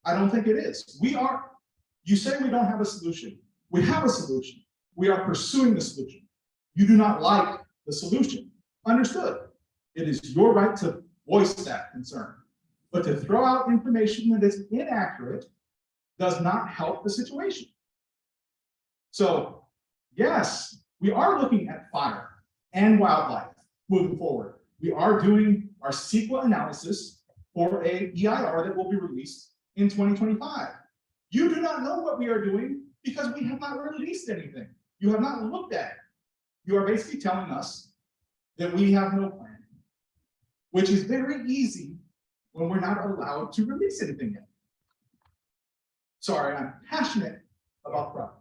I don't think it is. You say we don't have a solution. We have a solution. We are pursuing the solution. You do not like the solution. Understood. It is your right to voice that concern. But to throw out information that is inaccurate does not help the situation. So, yes, we are looking at fire and wildlife moving forward. We are doing our CEQA analysis for a EIR that will be released in 2025. You do not know what we are doing because we have not released anything. You have not looked at it. You are basically telling us that we have no plan, which is very easy when we're not allowed to release anything yet. Sorry, I'm passionate about the problem.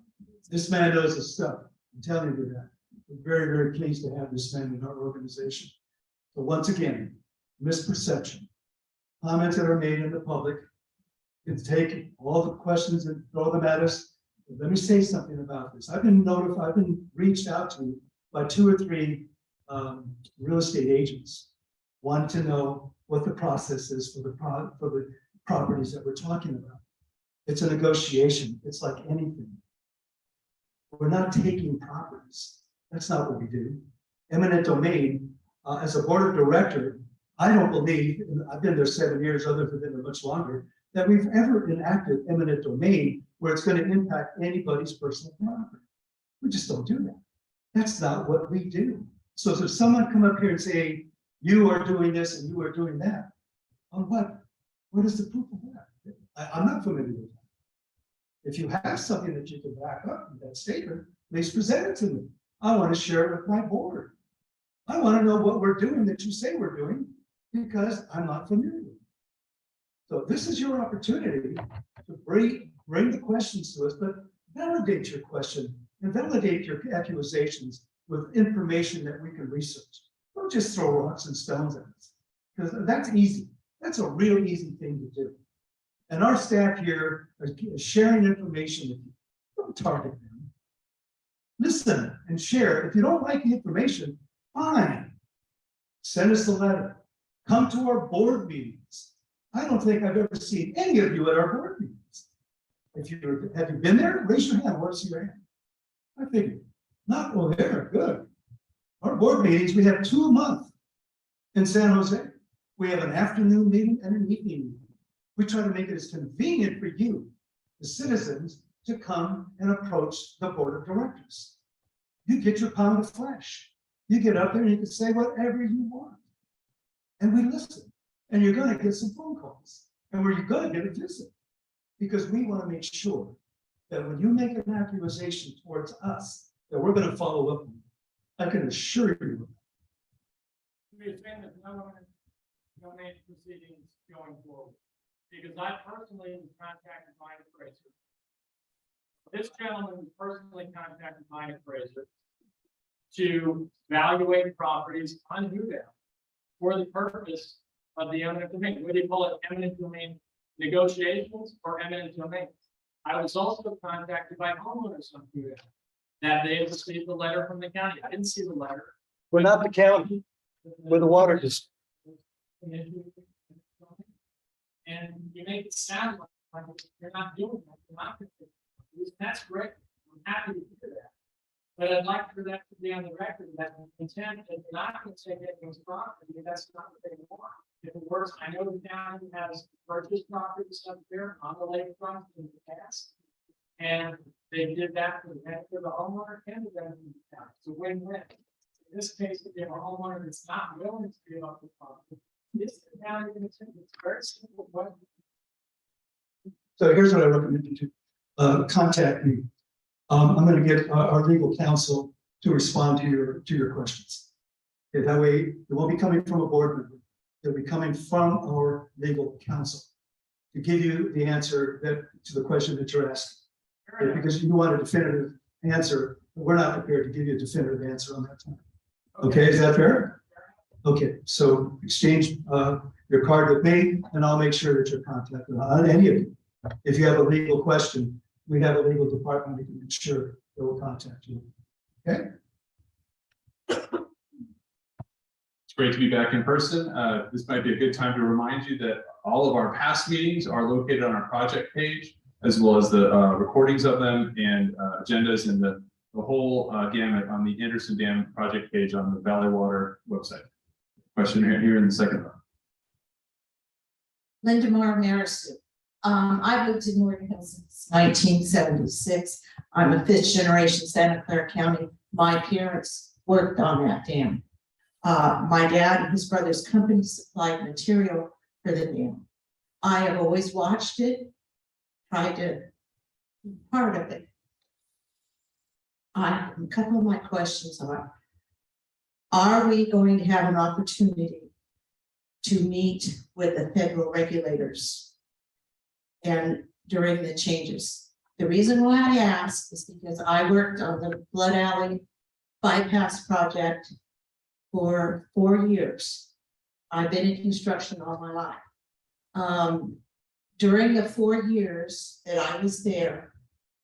This man knows his stuff. I'm telling you that. We're very, very pleased to have this man in our organization. But once again, misperception. Comments that are made in the public. You can take all the questions and throw them at us. But let me say something about this. I've been notified, I've been reached out to by 2 or 3 real estate agents wanting to know what the process is for the properties that we're talking about. It's a negotiation. It's like anything. We're not taking properties. That's not what we do. Eminent domain, as a board of director, I don't believe, and I've been there 7 years, others have been there much longer, that we've ever enacted eminent domain where it's going to impact anybody's personal property. We just don't do that. That's not what we do. So if someone come up here and say, you are doing this and you are doing that, on what? What is the proof of that? I'm not familiar with that. If you have something that you can back up with that statement, please present it to me. I want to share it with my board. I want to know what we're doing that you say we're doing because I'm not familiar with it. So this is your opportunity to bring the questions to us, but validate your question and validate your accusations with information that we can research. Don't just throw rocks and stones at us, because that's easy. That's a real easy thing to do. And our staff here is sharing information with you. Don't target them. Listen and share. If you don't like the information, fine. Send us a letter. Come to our board meetings. I don't think I've ever seen any of you at our board meetings. Have you been there? Raise your hand. I want to see your hand. I figured. Not well there. Good. Our board meetings, we have 2 a month in San Jose. We have an afternoon meeting and an evening meeting. We try to make it as convenient for you, the citizens, to come and approach the board of directors. You get your pound of flesh. You get up there and you can say whatever you want. And we listen. And you're going to get some phone calls. And you're going to get a visit. Because we want to make sure that when you make an accusation towards us, that we're going to follow up on it. I can assure you. There's no domain proceedings going forward. Because I personally was contacted by an appraiser. This gentleman was personally contacted by an appraiser. to evaluate properties on Hoodow for the purpose of the eminent domain. What do you call it? Eminent domain negotiations or eminent domain? I was also contacted by homeowners on Hoodow that they had received a letter from the county. I didn't see the letter. We're not the county, we're the water district. And you make it sound like you're not doing that. You're not gonna do it. That's great. I'm happy to hear that. But I'd like for that to be on the record that the intent is not to take anything's property. That's not what they want. If it works, I know the county has purchased properties up there on the lakefront in the past. And they did that for the benefit of the homeowner and the benefit of the county. It's a win-win. In this case, if you have a homeowner that's not willing to give up the property, this the county going to take? It's very simple. What So here's what I recommend you do. Contact me. I'm gonna get our legal counsel to respond to your questions. Okay, that way, it won't be coming from a board member. It'll be coming from our legal counsel to give you the answer to the question that you're asking. Okay, because you want a definitive answer, but we're not prepared to give you a definitive answer on that time. Okay, is that fair? Okay, so exchange your card with me, and I'll make sure that you're contacted on any of you. If you have a legal question, we have a legal department, we can make sure they will contact you. Okay? It's great to be back in person. This might be a good time to remind you that all of our past meetings are located on our project page, as well as the recordings of them and agendas and the whole gamut on the Anderson Dam project page on the Valley Water website. Question here in the second row. Linda Mar Marisu. I've lived in Northern Hills since 1976. I'm a fifth generation Santa Clara County. My parents worked on that dam. My dad and his brother's company supplied material for the dam. I have always watched it, tried to be part of it. A couple of my questions are we going to have an opportunity to meet with the federal regulators and during the changes? The reason why I ask is because I worked on the Blood Alley bypass project for 4 years. I've been in construction all my life. During the 4 years that I was there,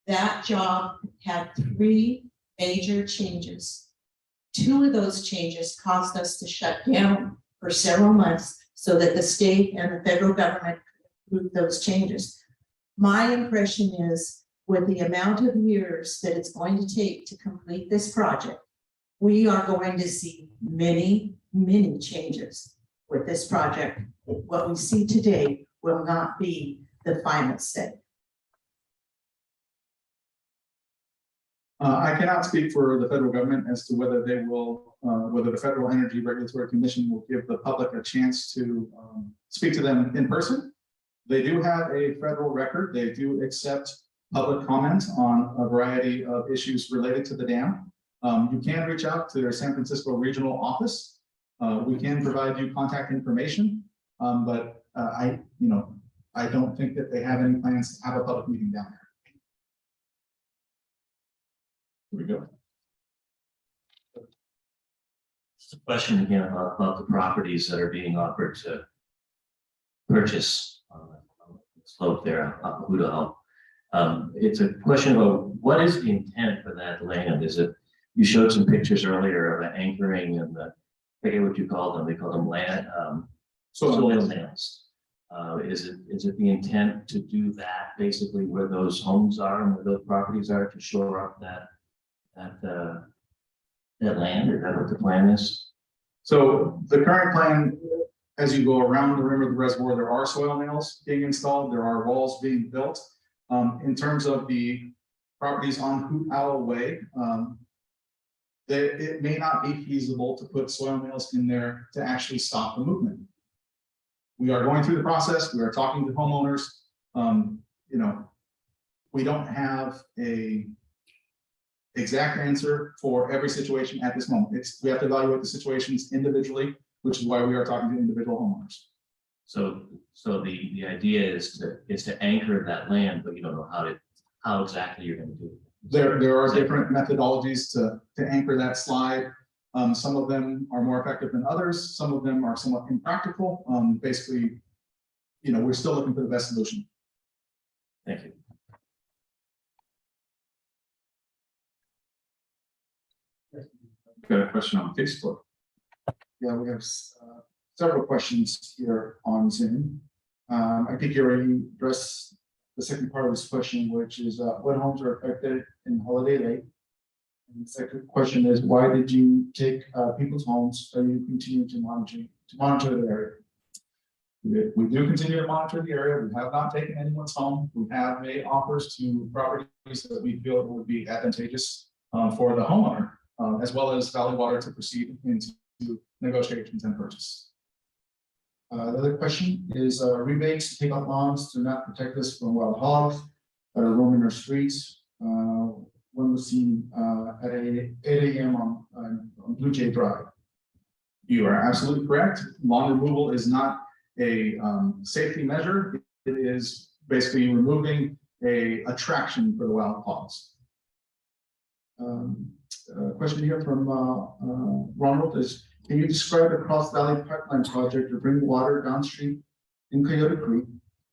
that job had 3 major changes. 2 of those changes caused us to shut down for several months so that the state and the federal government could approve those changes. My impression is, with the amount of years that it's going to take to complete this project, we are going to see many, many changes with this project. What we see today will not be the final say. I cannot speak for the federal government as to whether they will, whether the Federal Energy Regulatory Commission will give the public a chance to speak to them in person. They do have a federal record. They do accept public comment on a variety of issues related to the dam. You can reach out to their San Francisco regional office. We can provide you contact information, but I don't think that they have any plans to have a public meeting down there. Here we go. Just a question again about the properties that are being offered to purchase on the slope there on Hoodow. It's a question of what is the intent for that land? Is it, you showed some pictures earlier of anchoring and the, I forget what you call them, they call them land, soil nails. Is it the intent to do that basically where those homes are and where those properties are to shore up that land? Is that what the plan is? So the current plan, as you go around the rim of the reservoir, there are soil nails being installed. There are walls being built. In terms of the properties on Hoot Owl Way, it may not be feasible to put soil nails in there to actually stop the movement. We are going through the process. We are talking to homeowners. We don't have a exact answer for every situation at this moment. We have to evaluate the situations individually, which is why we are talking to individual homeowners. So the idea is to anchor that land, but you don't know how exactly you're going to do it. There are different methodologies to anchor that slide. Some of them are more effective than others. Some of them are somewhat impractical. Basically, we're still looking for the best solution. Thank you. Got a question on Facebook. Yeah, we have several questions here on Zoom. I think you already addressed the second part of this question, which is what homes are affected in Holiday Lake? And the second question is, why did you take people's homes? Are you continue to monitor the area? We do continue to monitor the area. We have not taken anyone's home. We have made offers to properties that we feel would be advantageous for the homeowner, as well as Valley Water to proceed into negotiations and purchase. The other question is rebates to take out lawns do not protect us from wild hogs that are roaming our streets. One was seen at 8 a.m. on Blue Jay Drive. You are absolutely correct. Lawn removal is not a safety measure. It is basically removing a attraction for the wild hogs. A question here from Ronald is, can you describe the Cross Valley Pipeline project to bring water downstream in Coyote Creek?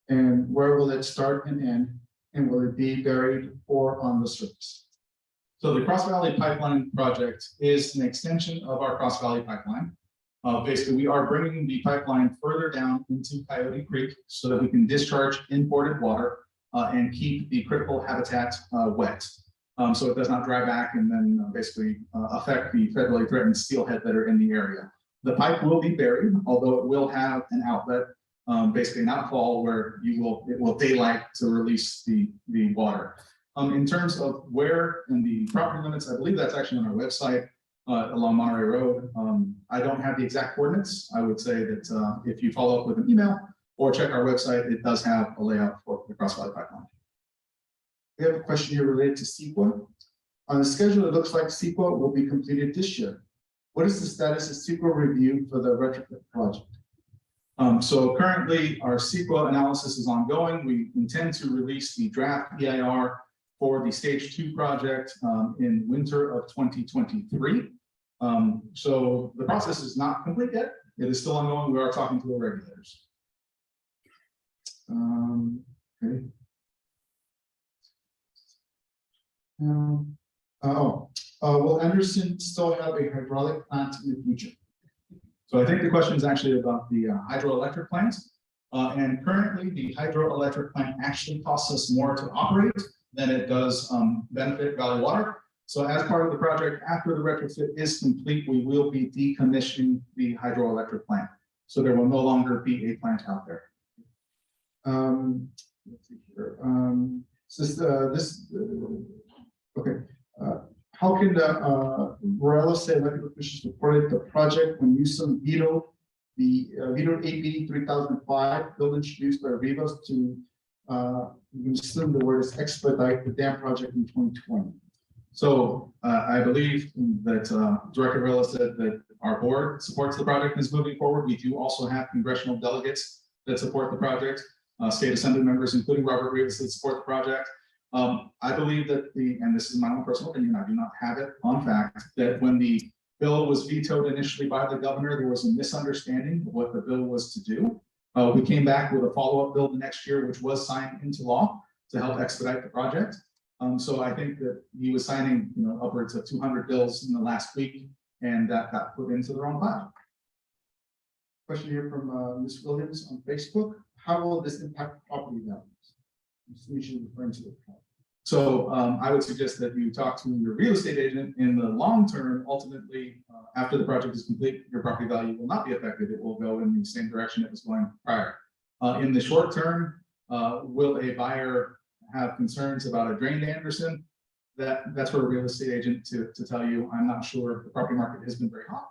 And where will it start and end? And will it be buried or on the surface? So the Cross Valley Pipeline project is an extension of our Cross Valley Pipeline. Basically, we are bringing the pipeline further down into Coyote Creek so that we can discharge imported water and keep the critical habitat wet. So it does not dry back and then basically affect the federally threatened steelhead that are in the area. The pipe will be buried, although it will have an outlet, basically an outfall where it will daylight to release the water. In terms of where in the property limits, I believe that's actually on our website along Monterey Road. I don't have the exact coordinates. I would say that if you follow up with an email or check our website, it does have a layout for the Cross Valley Pipeline. We have a question here related to CEQA. On the schedule, it looks like CEQA will be completed this year. What is the status of CEQA review for the retrofit project? So currently our CEQA analysis is ongoing. We intend to release the draft EIR for the stage 2 project in winter of 2023. So the process is not complete yet. It is still ongoing. We are talking to the regulators. Okay. Will Anderson still have a hydraulic plant in the future? So I think the question is actually about the hydroelectric plant. And currently the hydroelectric plant actually costs us more to operate than it does benefit Valley Water. So as part of the project, after the retrofit is complete, we will be decommissioning the hydroelectric plant. So there will no longer be a plant out there. Let's see here. Okay. How can the Morella say elected officials supported the project when Newsom vetoed AB 3005 bill introduced by Rivas to assume the word is expedite the dam project in 2020? So I believe that Director Villa said that our board supports the project and is moving forward. We do also have congressional delegates that support the project, state assembly members, including Robert Rivas, that support the project. I believe that and this is my own personal opinion, I do not have it on fact, that when the bill was vetoed initially by the governor, there was a misunderstanding of what the bill was to do. We came back with a follow-up bill the next year, which was signed into law to help expedite the project. So I think that he was signing, upwards of 200 bills in the last week, and that got put into the wrong pile. Question here from Ms. Williams on Facebook. How will this impact property values? We should refer to it. So I would suggest that you talk to your real estate agent. In the long term, ultimately, after the project is complete, your property value will not be affected. It will go in the same direction it was going prior. In the short term, will a buyer have concerns about a drained Anderson? That's for a real estate agent to tell you. I'm not sure. The property market has been very hot,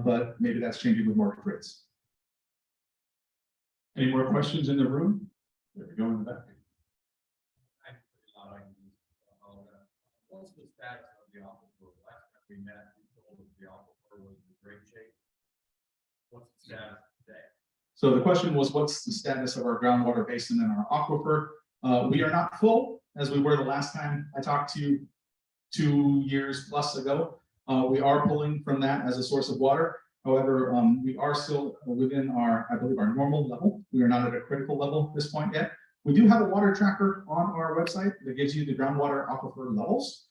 but maybe that's changing with mortgage rates. Any more questions in the room? There we go in the back. What's the status of the aquifer? Last time we met, you told us the aquifer was in great shape. What's the status today? So the question was, what's the status of our groundwater basin and our aquifer? We are not full, as we were the last time I talked to you 2 years plus ago. We are pulling from that as a source of water. However, we are still within our, I believe, our normal level. We are not at a critical level at this point yet. We do have a water tracker on our website that gives you the groundwater aquifer levels.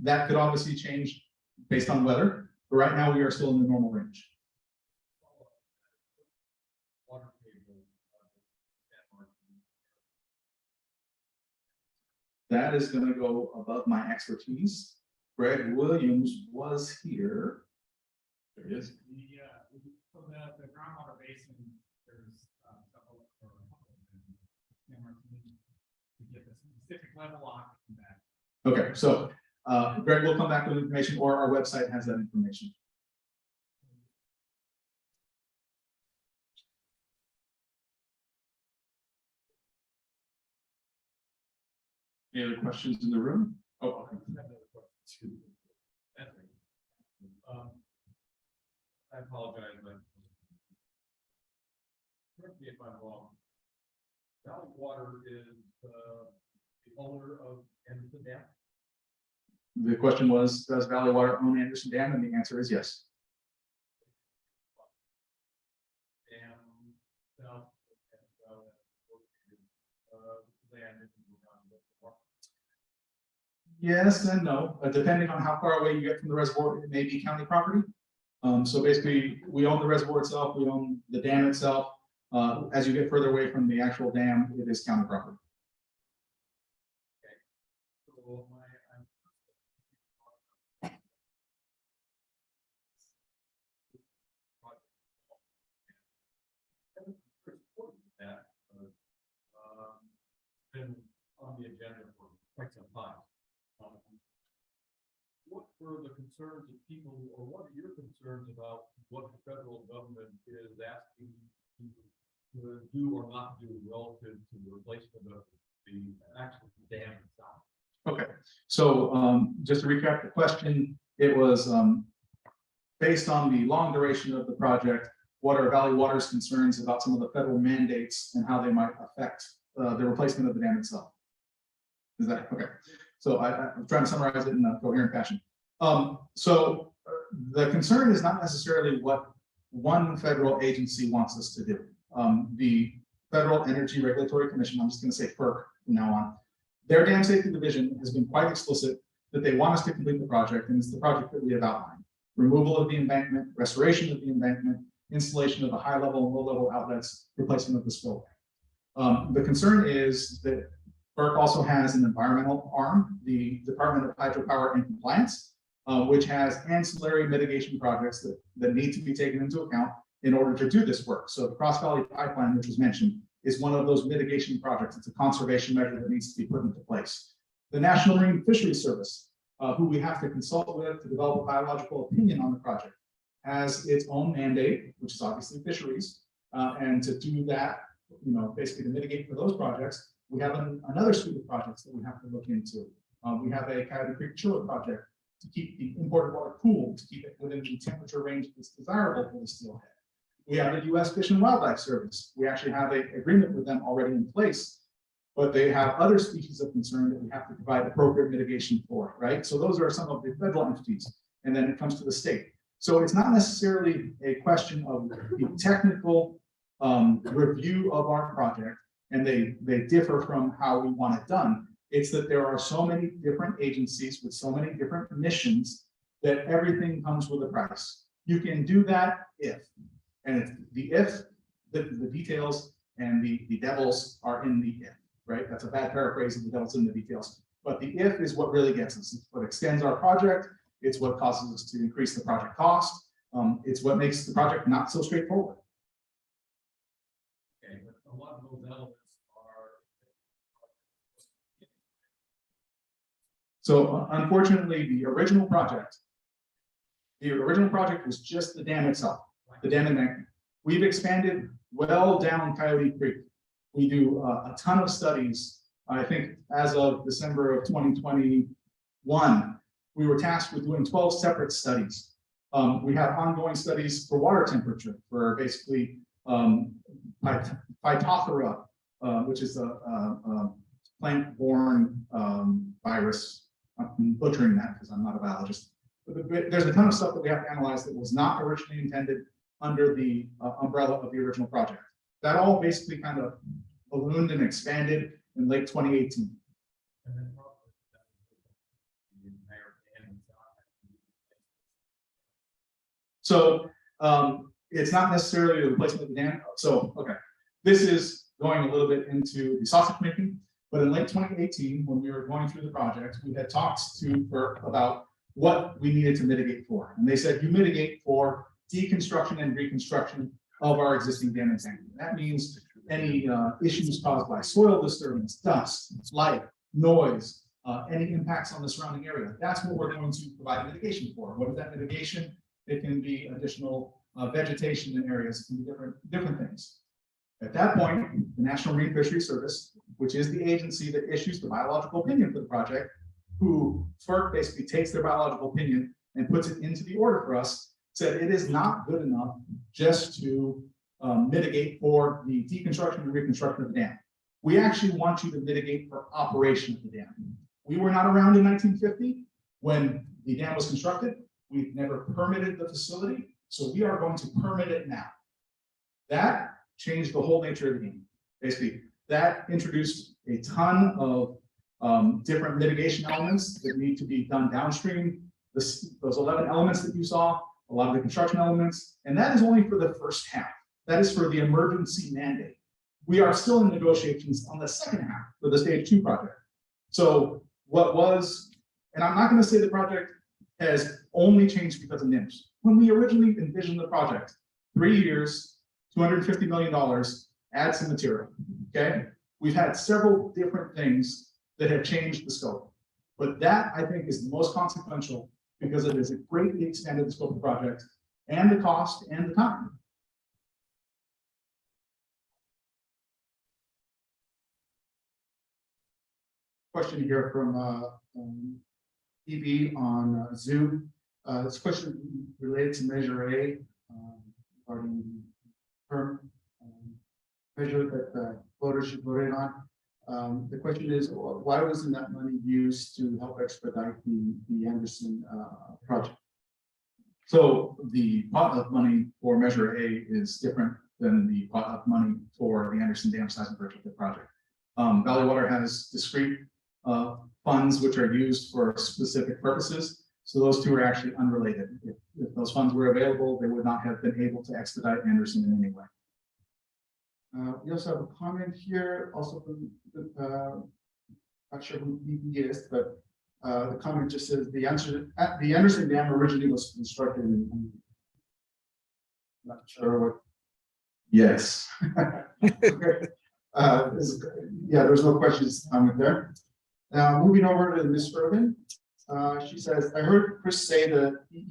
That could obviously change based on weather, but right now we are still in the normal range. That is going to go above my expertise. Greg Williams was here. There it is. So the groundwater basin, there's several to get the specific level on that. Okay, so Greg will come back with information, or our website has that information. Any other questions in the room? Oh, okay. I apologize, but correct me if I'm wrong. Valley Water is the owner of Anderson Dam. The question was, does Valley Water own Anderson Dam? And the answer is yes. Dam itself, land. Yes and no, depending on how far away you get from the reservoir, it may be county property. So basically, we own the reservoir itself, we own the dam itself. As you get further away from the actual dam, it is county property. So been on the agenda for quite some time. What were the concerns of people, or what are your concerns about what the federal government is asking you to do or not do relative to the replacement of the actual dam itself? Okay, so just to recap the question, it was based on the long duration of the project, what are Valley Water's concerns about some of the federal mandates and how they might affect the replacement of the dam itself? Is that okay? So I'm trying to summarize it in a coherent fashion. So the concern is not necessarily what one federal agency wants us to do. The Federal Energy Regulatory Commission, I'm just going to say FERC from now on, their dam safety division has been quite explicit that they want us to complete the project, and it's the project that we have outlined. Removal of the embankment, restoration of the embankment, installation of the high level and low level outlets, replacement of the spillway. The concern is that FERC also has an environmental arm, the Department of Hydropower and Compliance, which has ancillary mitigation projects that need to be taken into account in order to do this work. So the Cross Valley Pipeline, which was mentioned, is one of those mitigation projects. It's a conservation measure that needs to be put into place. The National Marine Fisheries Service, who we have to consult with to develop a biological opinion on the project, has its own mandate, which is obviously fisheries. And to do that, basically to mitigate for those projects, we have another suite of projects that we have to look into. We have a Coyote Creek chiller project to keep the imported water cooled, to keep it within the temperature range that's desirable for the steelhead. We have the U.S. Fish and Wildlife Service. We actually have an agreement with them already in place, but they have other species of concern that we have to provide appropriate mitigation for, right? So those are some of the federal entities, and then it comes to the state. So it's not necessarily a question of the technical review of our project, and they differ from how we want it done. It's that there are so many different agencies with so many different missions that everything comes with a price. You can do that if, and it's the if, the details and the devils are in the if, right? That's a bad paraphrase of the devil's in the details. But the if is what really gets us. It's what extends our project. It's what causes us to increase the project cost. It's what makes the project not so straightforward. Okay, but a lot of those elements are. So unfortunately, the original project was just the dam itself, the dam embankment. We've expanded well down Coyote Creek. We do a ton of studies. I think as of December of 2021, we were tasked with doing 12 separate studies. We have ongoing studies for water temperature, for basically Phytophthora, which is plant-borne virus. I'm butchering that because I'm not a biologist. But there's a ton of stuff that we have to analyze that was not originally intended under the umbrella of the original project. That all basically kind of ballooned and expanded in late 2018. So it's not necessarily the replacement of the dam. So, okay, this is going a little bit into the sausage making, but in late 2018, when we were going through the project, we had talked to FERC about what we needed to mitigate for. And they said, you mitigate for deconstruction and reconstruction of our existing dam embankment. That means any issues caused by soil disturbance, dust, light, noise, any impacts on the surrounding area. That's what we're going to provide mitigation for. What is that mitigation? It can be additional vegetation in areas, it can be different things. At that point, the National Marine Fisheries Service, which is the agency that issues the biological opinion for the project, who FERC basically takes their biological opinion and puts it into the order for us, said it is not good enough just to mitigate for the deconstruction and reconstruction of the dam. We actually want you to mitigate for operation of the dam. We were not around in 1950 when the dam was constructed. We've never permitted the facility, so we are going to permit it now. That changed the whole nature of the game. Basically, that introduced a ton of different mitigation elements that need to be done downstream. Those 11 elements that you saw, a lot of the construction elements, and that is only for the first half. That is for the emergency mandate. We are still in negotiations on the second half for the stage 2 project. So what was, and I'm not going to say the project has only changed because of NIMS. When we originally envisioned the project, 3 years, $250 million, add some material, okay? We've had several different things that have changed the scope, but that I think is the most consequential because it has greatly expanded the scope of the project and the cost and the time. Question here from EB on Zoom. This question related to Measure A regarding the term measure that the voters should vote in on. The question is, why wasn't that money used to help expedite the Anderson project? So the pot of money for Measure A is different than the pot of money for the Anderson Dam Seismic Retrofit project. Valley Water has discrete funds which are used for specific purposes. So those two are actually unrelated. If those funds were available, they would not have been able to expedite Anderson in any way. We also have a comment here, also from not sure who EB is, but the comment just says the Anderson Dam originally was constructed in. Not sure what. Yes. Okay. Yeah, there's no questions comment there. Now moving over to Ms. Irvin, she says, I heard Chris say that the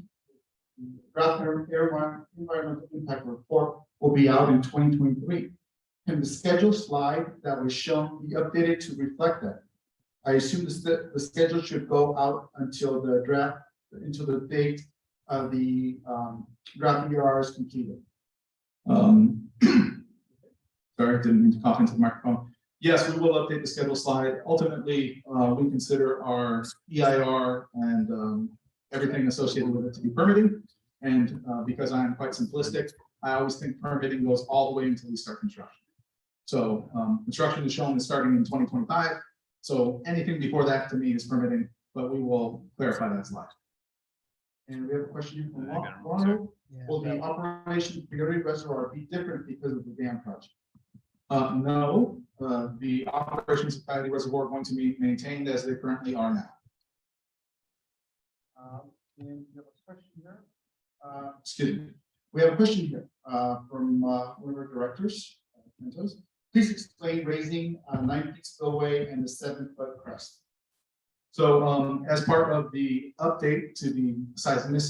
draft environmental impact report will be out in 2023. Can the schedule slide that was shown be updated to reflect that? I assume the schedule should go out until the date of the draft ER is completed. Sorry, didn't mean to cough into the microphone. Yes, we will update the schedule slide. Ultimately, we consider our EIR and everything associated with it to be permitting. And because I am quite simplistic, I always think permitting goes all the way until we start construction. So construction is shown as starting in 2025. So anything before that to me is permitting, but we will clarify that slide. And we have a question from Ronald. Will the Operation Priority Reservoir be different because of the dam project? No, the operations of Priority Reservoir are going to be maintained as they currently are now. And we have a question here. Excuse me. We have a question here from one of our directors. Please explain raising a 9-foot spillway and the 7-foot crest. So as part of the update to the seismic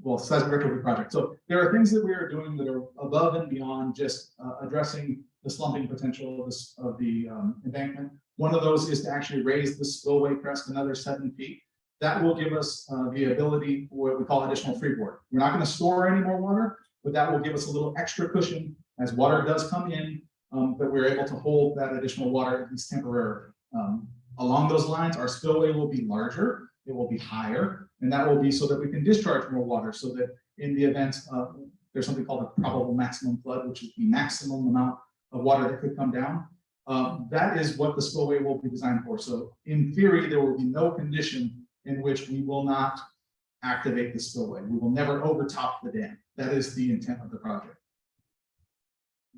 retrofit project. So there are things that we are doing that are above and beyond just addressing the slumping potential of the embankment. One of those is to actually raise the spillway crest another 7 feet. That will give us the ability for what we call additional freeboard. We're not going to store any more water, but that will give us a little extra cushion as water does come in that we're able to hold that additional water at least temporarily. Along those lines, our spillway will be larger, it will be higher, and that will be so that we can discharge more water, so that in the event there's something called a probable maximum flood, which is the maximum amount of water that could come down. That is what the spillway will be designed for. So in theory, there will be no condition in which we will not activate the spillway. We will never overtop the dam. That is the intent of the project.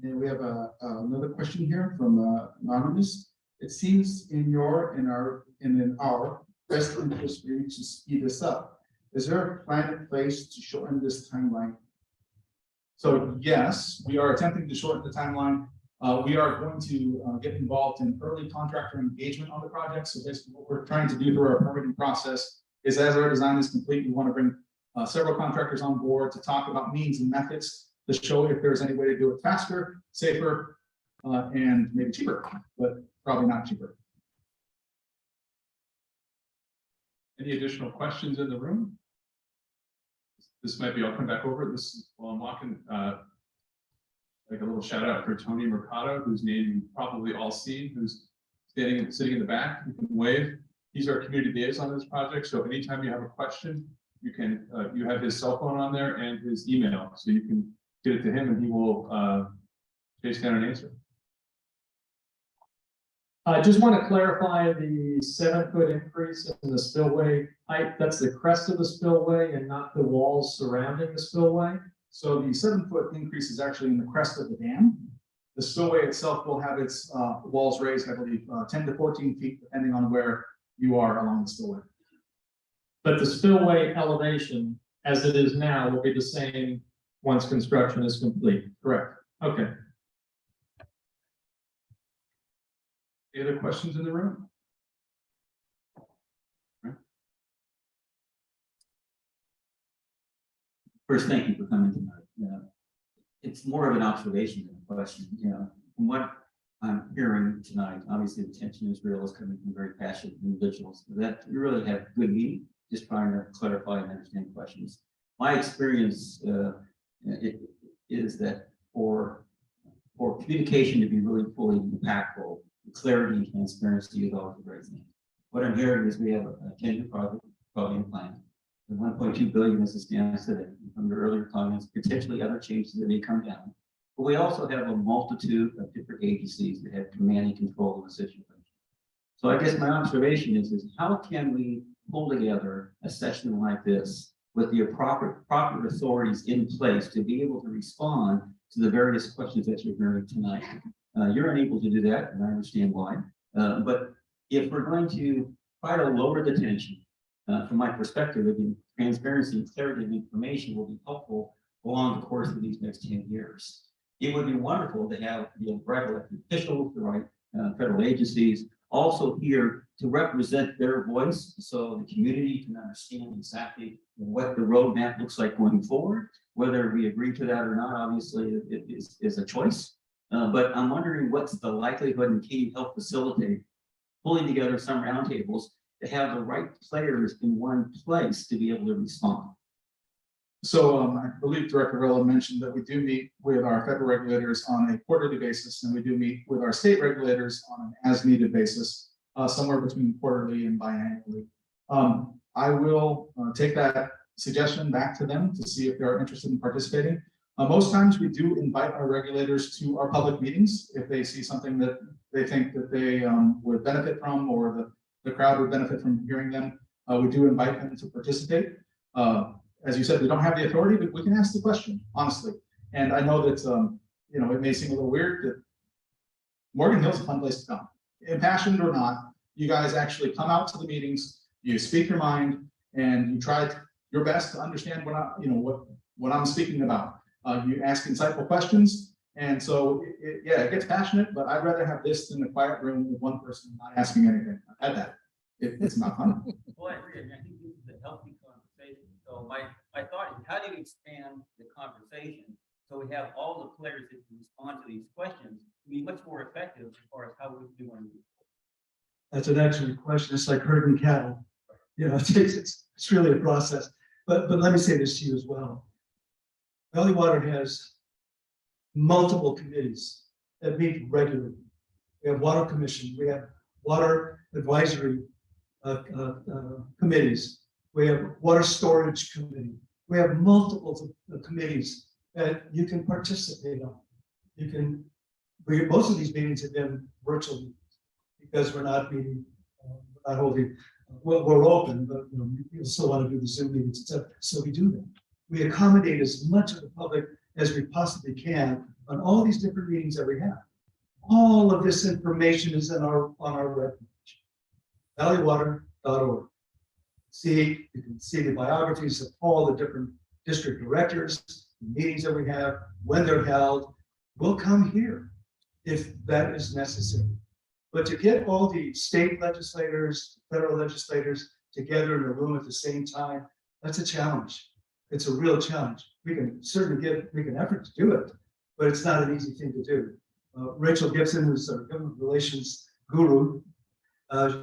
Then we have another question here from anonymous. It seems in our best interest really to speed this up. Is there a plan in place to shorten this timeline? So yes, we are attempting to shorten the timeline. We are going to get involved in early contractor engagement on the project. So basically what we're trying to do through our permitting process is, as our design is complete, we want to bring several contractors on board to talk about means and methods to show if there's any way to do it faster, safer, and maybe cheaper, but probably not cheaper. Any additional questions in the room? This might be, I'll come back over this while I'm walking. Like a little shout out for Tony Mercado, whose name you've probably all seen, who's sitting in the back. You can wave. He's our community liaison on this project. So anytime you have a question, you can you have his cell phone on there and his email, so you can get it to him and he will chase down an answer. I just want to clarify the 7-foot increase in the spillway height. That's the crest of the spillway and not the walls surrounding the spillway. So the 7-foot increase is actually in the crest of the dam. The spillway itself will have its walls raised, I believe, 10 to 14 feet, depending on where you are along the spillway. But the spillway elevation, as it is now, will be the same once construction is complete. Correct. Okay. Any other questions in the room? First, thank you for coming tonight. It's more of an observation than a question. From what I'm hearing tonight, obviously the tension in Israel is coming from very passionate individuals. That you really have good meeting, just trying to clarify and understand questions. My experience is that for communication to be really fully impactful, clarity and transparency is always a great thing. What I'm hearing is we have a 10-year project, probably in plan. The 1.2 billion as it stands today, from your earlier comments, potentially other changes that may come down. But we also have a multitude of different agencies that have command and control of the situation. So I guess my observation is how can we pull together a session like this with the proper authorities in place to be able to respond to the various questions that you're hearing tonight? You're unable to do that, and I understand why. But if we're going to try to lower the tension, from my perspective, again, transparency and clarity of information will be helpful along the course of these next 10 years. It would be wonderful to have the right elected officials, the right federal agencies, also here to represent their voice so the community can understand exactly what the roadmap looks like going forward. Whether we agree to that or not, obviously, it is a choice. But I'm wondering what's the likelihood, and can you help facilitate pulling together some roundtables to have the right players in one place to be able to respond? So I believe Director Rella mentioned that we do meet with our federal regulators on a quarterly basis, and we do meet with our state regulators on an as-needed basis, somewhere between quarterly and biannually. I will take that suggestion back to them to see if they're interested in participating. Most times we do invite our regulators to our public meetings if they see something that they think that they would benefit from, or the crowd would benefit from hearing them. We do invite them to participate. As you said, we don't have the authority, but we can ask the question, honestly. And I know that, it may seem a little weird that Morgan Hill's a fun place to come. Impassioned or not, you guys actually come out to the meetings, you speak your mind, and you try your best to understand what I'm speaking about. You ask insightful questions. And so, it gets passionate, but I'd rather have this than a quiet room with one person not asking anything. I've had that. It's not fun. Well, I agree. I think this is a healthy conversation. So my thought is, how do you expand the conversation so we have all the players that can respond to these questions to be much more effective as far as how we want to do it? That's an excellent question. It's like herding cattle. It's really a process. But let me say this to you as well. Valley Water has multiple committees that meet regularly. We have water commission, we have water advisory committees. We have water storage committee. We have multiple committees that you can participate on. You can, most of these meetings have been virtually because we're not meeting, we're not holding, we're open, but you know, people still want to do the Zoom meetings, etc. So we do that. We accommodate as much of the public as we possibly can on all these different meetings that we have. All of this information is on our webpage, valleywater.org. See, you can see the biographies of all the different district directors, the meetings that we have, when they're held. We'll come here if that is necessary. But to get all the state legislators, federal legislators together in a room at the same time, that's a challenge. It's a real challenge. We can certainly make an effort to do it, but it's not an easy thing to do. Rachel Gibson, who's our government relations guru,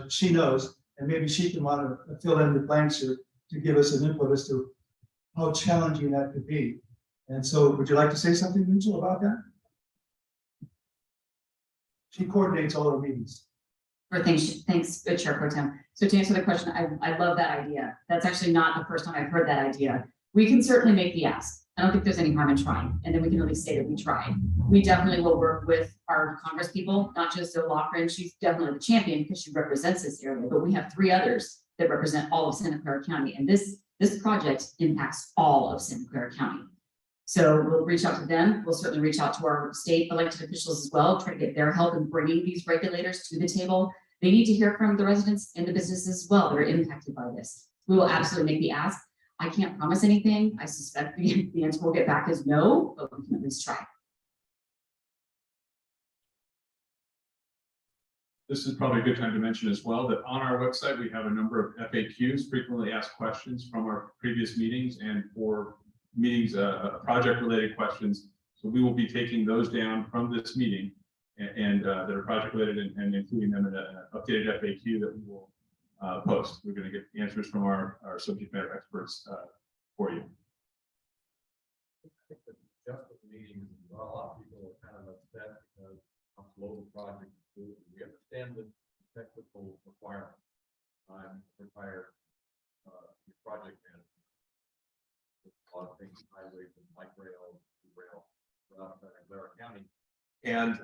she knows, and maybe she can want to fill in the blanks here to give us an input as to how challenging that could be. And so, would you like to say something, Rachel, about that? She coordinates all our meetings. Thanks, Chair Pro Tem. So to answer the question, I love that idea. That's actually not the first time I've heard that idea. We can certainly make the ask. I don't think there's any harm in trying, and then we can at least say that we tried. We definitely will work with our Congress people, not just Zoe Lochran. She's definitely the champion because she represents this area, but we have 3 others that represent all of Santa Clara County, and this project impacts all of Santa Clara County. So we'll reach out to them. We'll certainly reach out to our state elected officials as well, try to get their help in bringing these regulators to the table. They need to hear from the residents and the businesses as well that are impacted by this. We will absolutely make the ask. I can't promise anything. I suspect the answer we'll get back is no, but we can at least try. This is probably a good time to mention as well that on our website, we have a number of FAQs, frequently asked questions from our previous meetings and for meetings, project related questions. So we will be taking those down from this meeting and that are project related and including them in an updated FAQ that we will post. We're going to get answers from our subject matter experts for you. Just with meetings, a lot of people are kind of upset because how slow the project is moving. We understand the technical requirements. I'm retired project manager. A lot of things, highways and light rail, throughout Clara County. And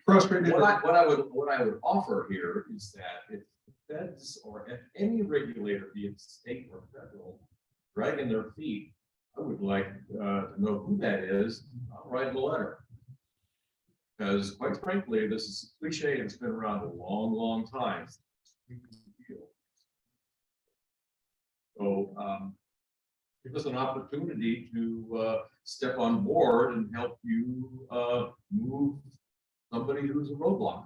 Frustrated. what I would offer here is that if the feds or if any regulator, be it state or federal, dragging their feet, I would like to know who that is. I'll write them a letter. Because quite frankly, this is cliche and it's been around a long, long time. So give us an opportunity to step on board and help you move somebody who's a roadblock.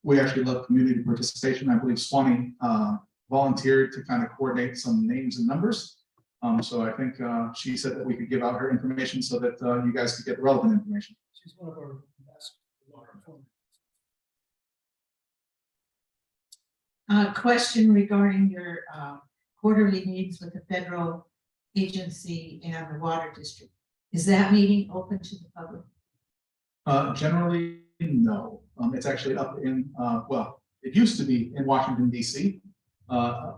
We actually love community participation. I believe Swanee volunteered to kind of coordinate some names and numbers. So I think she said that we could give out her information so that you guys could get the relevant information. She's one of our best. Question regarding your quarterly meetings with the federal agency and the water district. Is that meeting open to the public? Generally, no. It's actually up in well, it used to be in Washington, DC,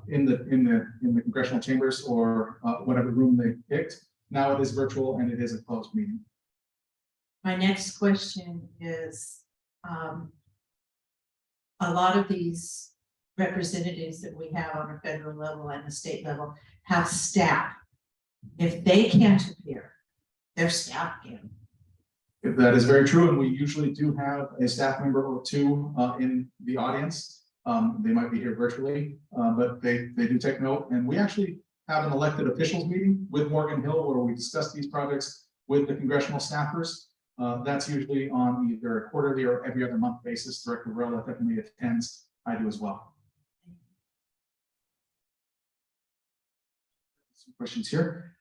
in the congressional chambers or whatever room they picked. Now it is virtual and it is a closed meeting. My next question is, a lot of these representatives that we have on a federal level and the state level have staff. If they can't appear, their staff can. If that is very true, and we usually do have a staff member or 2 in the audience. They might be here virtually, but they do take note. And we actually have an elected officials meeting with Morgan Hill where we discuss these projects with the congressional staffers. That's usually on either a quarterly or every other month basis. Director Varela definitely attends. I do as well. Some questions here.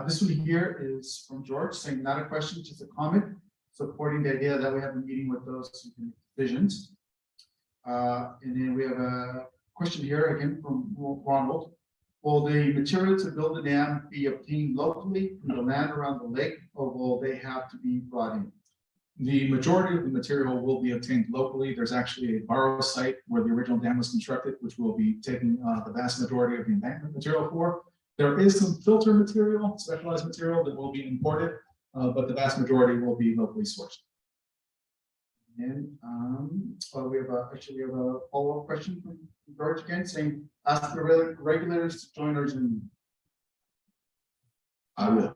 This one here is from George saying, not a question, just a comment, supporting the idea that we have a meeting with those who can make decisions. And then we have a question here again from Ronald. Will the material to build the dam be obtained locally from the land around the lake, or will they have to be brought in? The majority of the material will be obtained locally. There's actually a borrow site where the original dam was constructed, which will be taking the vast majority of the embankment material for. There is some filter material, specialized material that will be imported, but the vast majority will be locally sourced. And we have a follow-up question from George again, saying, ask the regulators to join our Zoom. I will.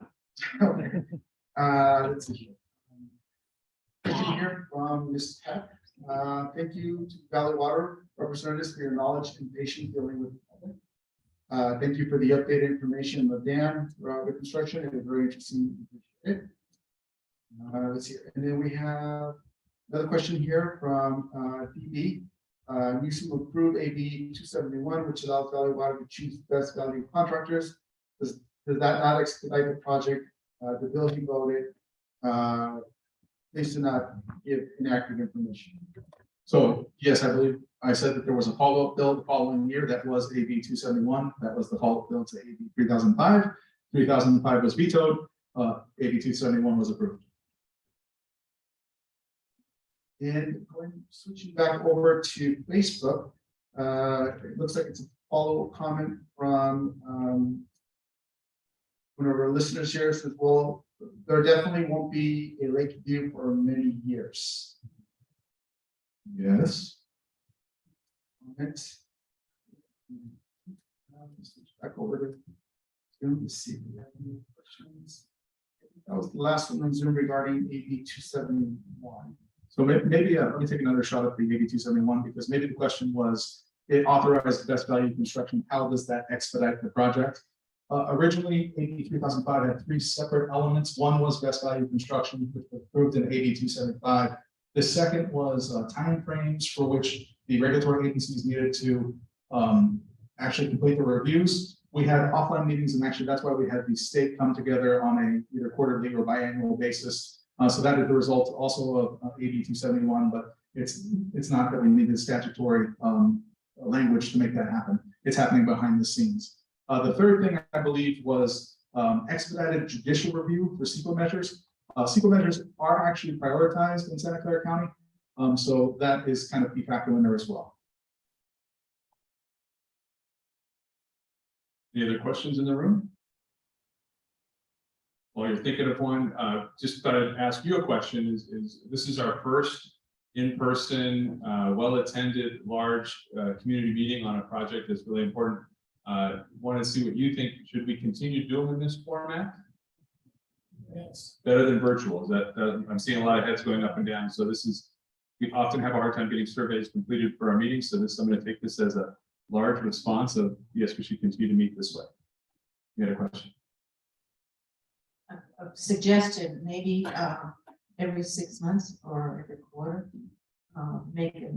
Let's see here. Question here from Ms. Peck. Thank you to Valley Water representatives for your knowledge and patience dealing with the public. Thank you for the updated information on the dam throughout the construction. It was very interesting. Let's see. And then we have another question here from DB. You should approve AB 271, which allows Valley Water to choose best value contractors. Does that not expedite the project? The bill he voted. They should not give inaccurate information. So yes, I believe I said that there was a follow-up bill the following year. That was AB 271. That was the follow-up bill to AB 3005. 3005 was vetoed. AB 271 was approved. And switching back over to Facebook, it looks like it's a follow-up comment from one of our listeners here. Says, well, there definitely won't be a lake view for many years. Yes. Comment. Switch back over to Zoom to see if we have any questions. That was the last one on Zoom regarding AB 271. So maybe let me take another shot at the AB 271, because maybe the question was, it authorized best value construction. How does that expedite the project? Originally, AB 3005 had three separate elements. One was best value construction, which was approved in AB 275. The second was timeframes for which the regulatory agencies needed to actually complete the reviews. We had offline meetings, and actually that's why we had the state come together on a either quarterly or biannual basis. So that is the result also of AB 271, but it's not that we need the statutory language to make that happen. It's happening behind the scenes. The third thing I believe was expedited judicial review for CEQA measures. CEQA measures are actually prioritized in Santa Clara County. So that is kind of de facto in there as well. Any other questions in the room? While you're thinking of one, just thought I'd ask you a question. This is our first in-person, well-attended, large community meeting on a project that's really important. Want to see what you think. Should we continue doing this format? Yes. Better than virtual. Is that I'm seeing a lot of heads going up and down. So we often have a hard time getting surveys completed for our meetings. So I'm going to take this as a large response of yes, we should continue to meet this way. You had a question? A suggestion, maybe every 6 months or every quarter, make it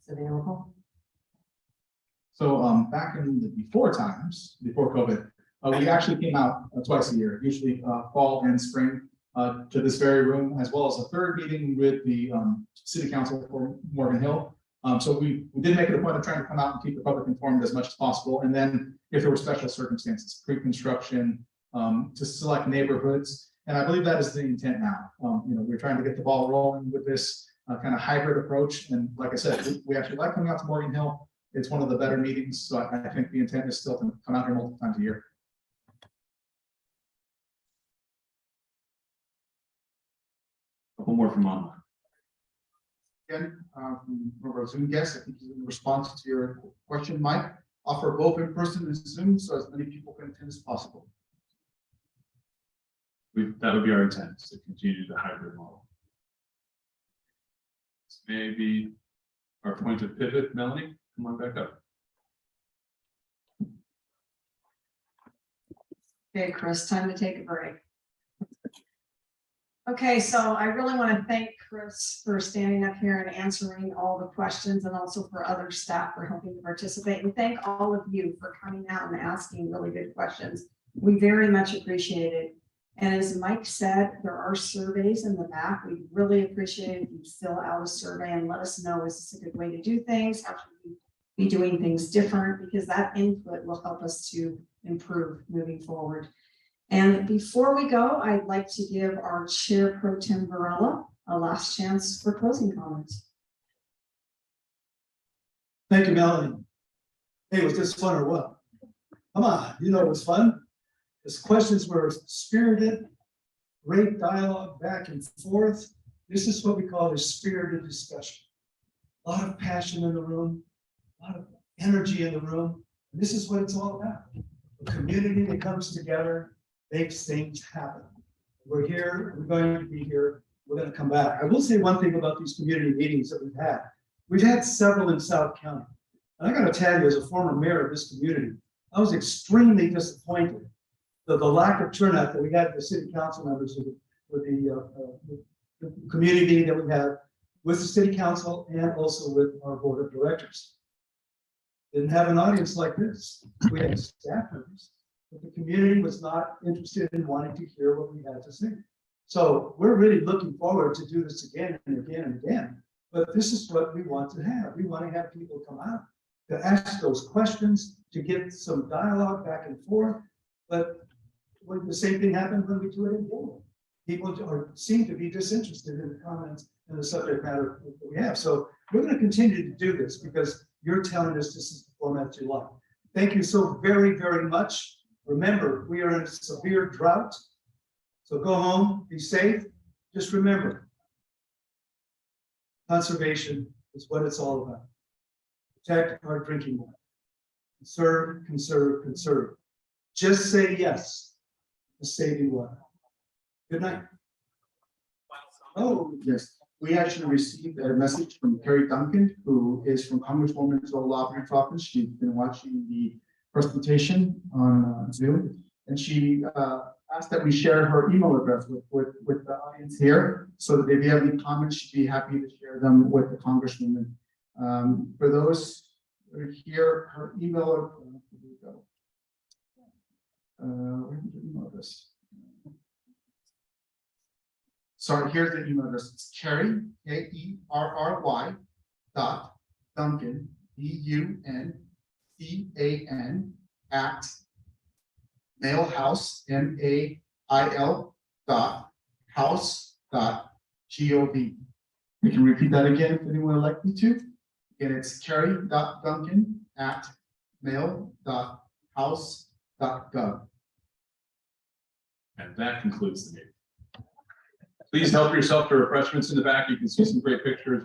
available. So back in the before COVID, we actually came out twice a year, usually fall and spring, to this very room, as well as a third meeting with the city council for Morgan Hill. So we did make it a point of trying to come out and keep the public informed as much as possible. And then if there were special circumstances, pre-construction, to select neighborhoods. And I believe that is the intent now. We're trying to get the ball rolling with this kind of hybrid approach. And like I said, we actually like coming out to Morgan Hill. It's one of the better meetings. So I think the intent is still to come out here multiple times a year. A couple more from online. Again, from one of our Zoom guests, I think in response to your question, Mike, offer both in person and Zoom so as many people can attend as possible. That would be our intent, to continue the hybrid model. This may be our point of pivot. Melanie, come on back up. Okay, Chris, time to take a break. Okay, so I really want to thank Chris for standing up here and answering all the questions, and also for other staff for helping to participate. And thank all of you for coming out and asking really good questions. We very much appreciate it. And as Mike said, there are surveys in the back. We really appreciate if you fill out a survey and let us know, is this a good way to do things? How should we be doing things different, because that input will help us to improve moving forward. And before we go, I'd like to give our Chair Pro Tem Varela a last chance for closing comments. Thank you, Melanie. Hey, was this fun or what? Come on, you know it was fun. The questions were spirited, great dialogue back and forth. This is what we call a spirited discussion. A lot of passion in the room, a lot of energy in the room. And this is what it's all about. A community that comes together, makes things happen. We're here, we're going to be here, we're going to come back. I will say one thing about these community meetings that we've had. We've had several in South County. And I got to tell you, as a former mayor of this community, I was extremely disappointed that the lack of turnout that we had at the city council members with the community meeting that we had with the city council and also with our board of directors. Didn't have an audience like this. We had staff members, but the community was not interested in wanting to hear what we had to say. So we're really looking forward to do this again and again and again. But this is what we want to have. We want to have people come out to ask those questions, to get some dialogue back and forth. But the same thing happened when we do it in Boulder. People seem to be disinterested in the comments and the subject matter that we have. So we're going to continue to do this because you're telling us this is the format you like. Thank you so very, very much. Remember, we are in a severe drought. So go home, be safe. Just remember, conservation is what it's all about. Protect our drinking water. Conserve, conserve, conserve. Just say yes to saving water. Good night. Oh, yes. We actually received a message from Carrie Duncan, who is from Congresswoman's Lobbyist Office. She's been watching the presentation on Zoom, and she asked that we share her email address with the audience here, so that if you have any comments, she'd be happy to share them with the Congresswoman. For those who are here, her email, where did the email address? Sorry, here's the email address. It's Kerry, Kerry, Duncan, DUNCAN, at mailhouse, mail.house.gov. We can repeat that again if anyone would like me to. Again, it's Kerry.Duncan at mail.house.gov. And that concludes the meeting. Please help yourself to refreshments in the back. You can see some great pictures.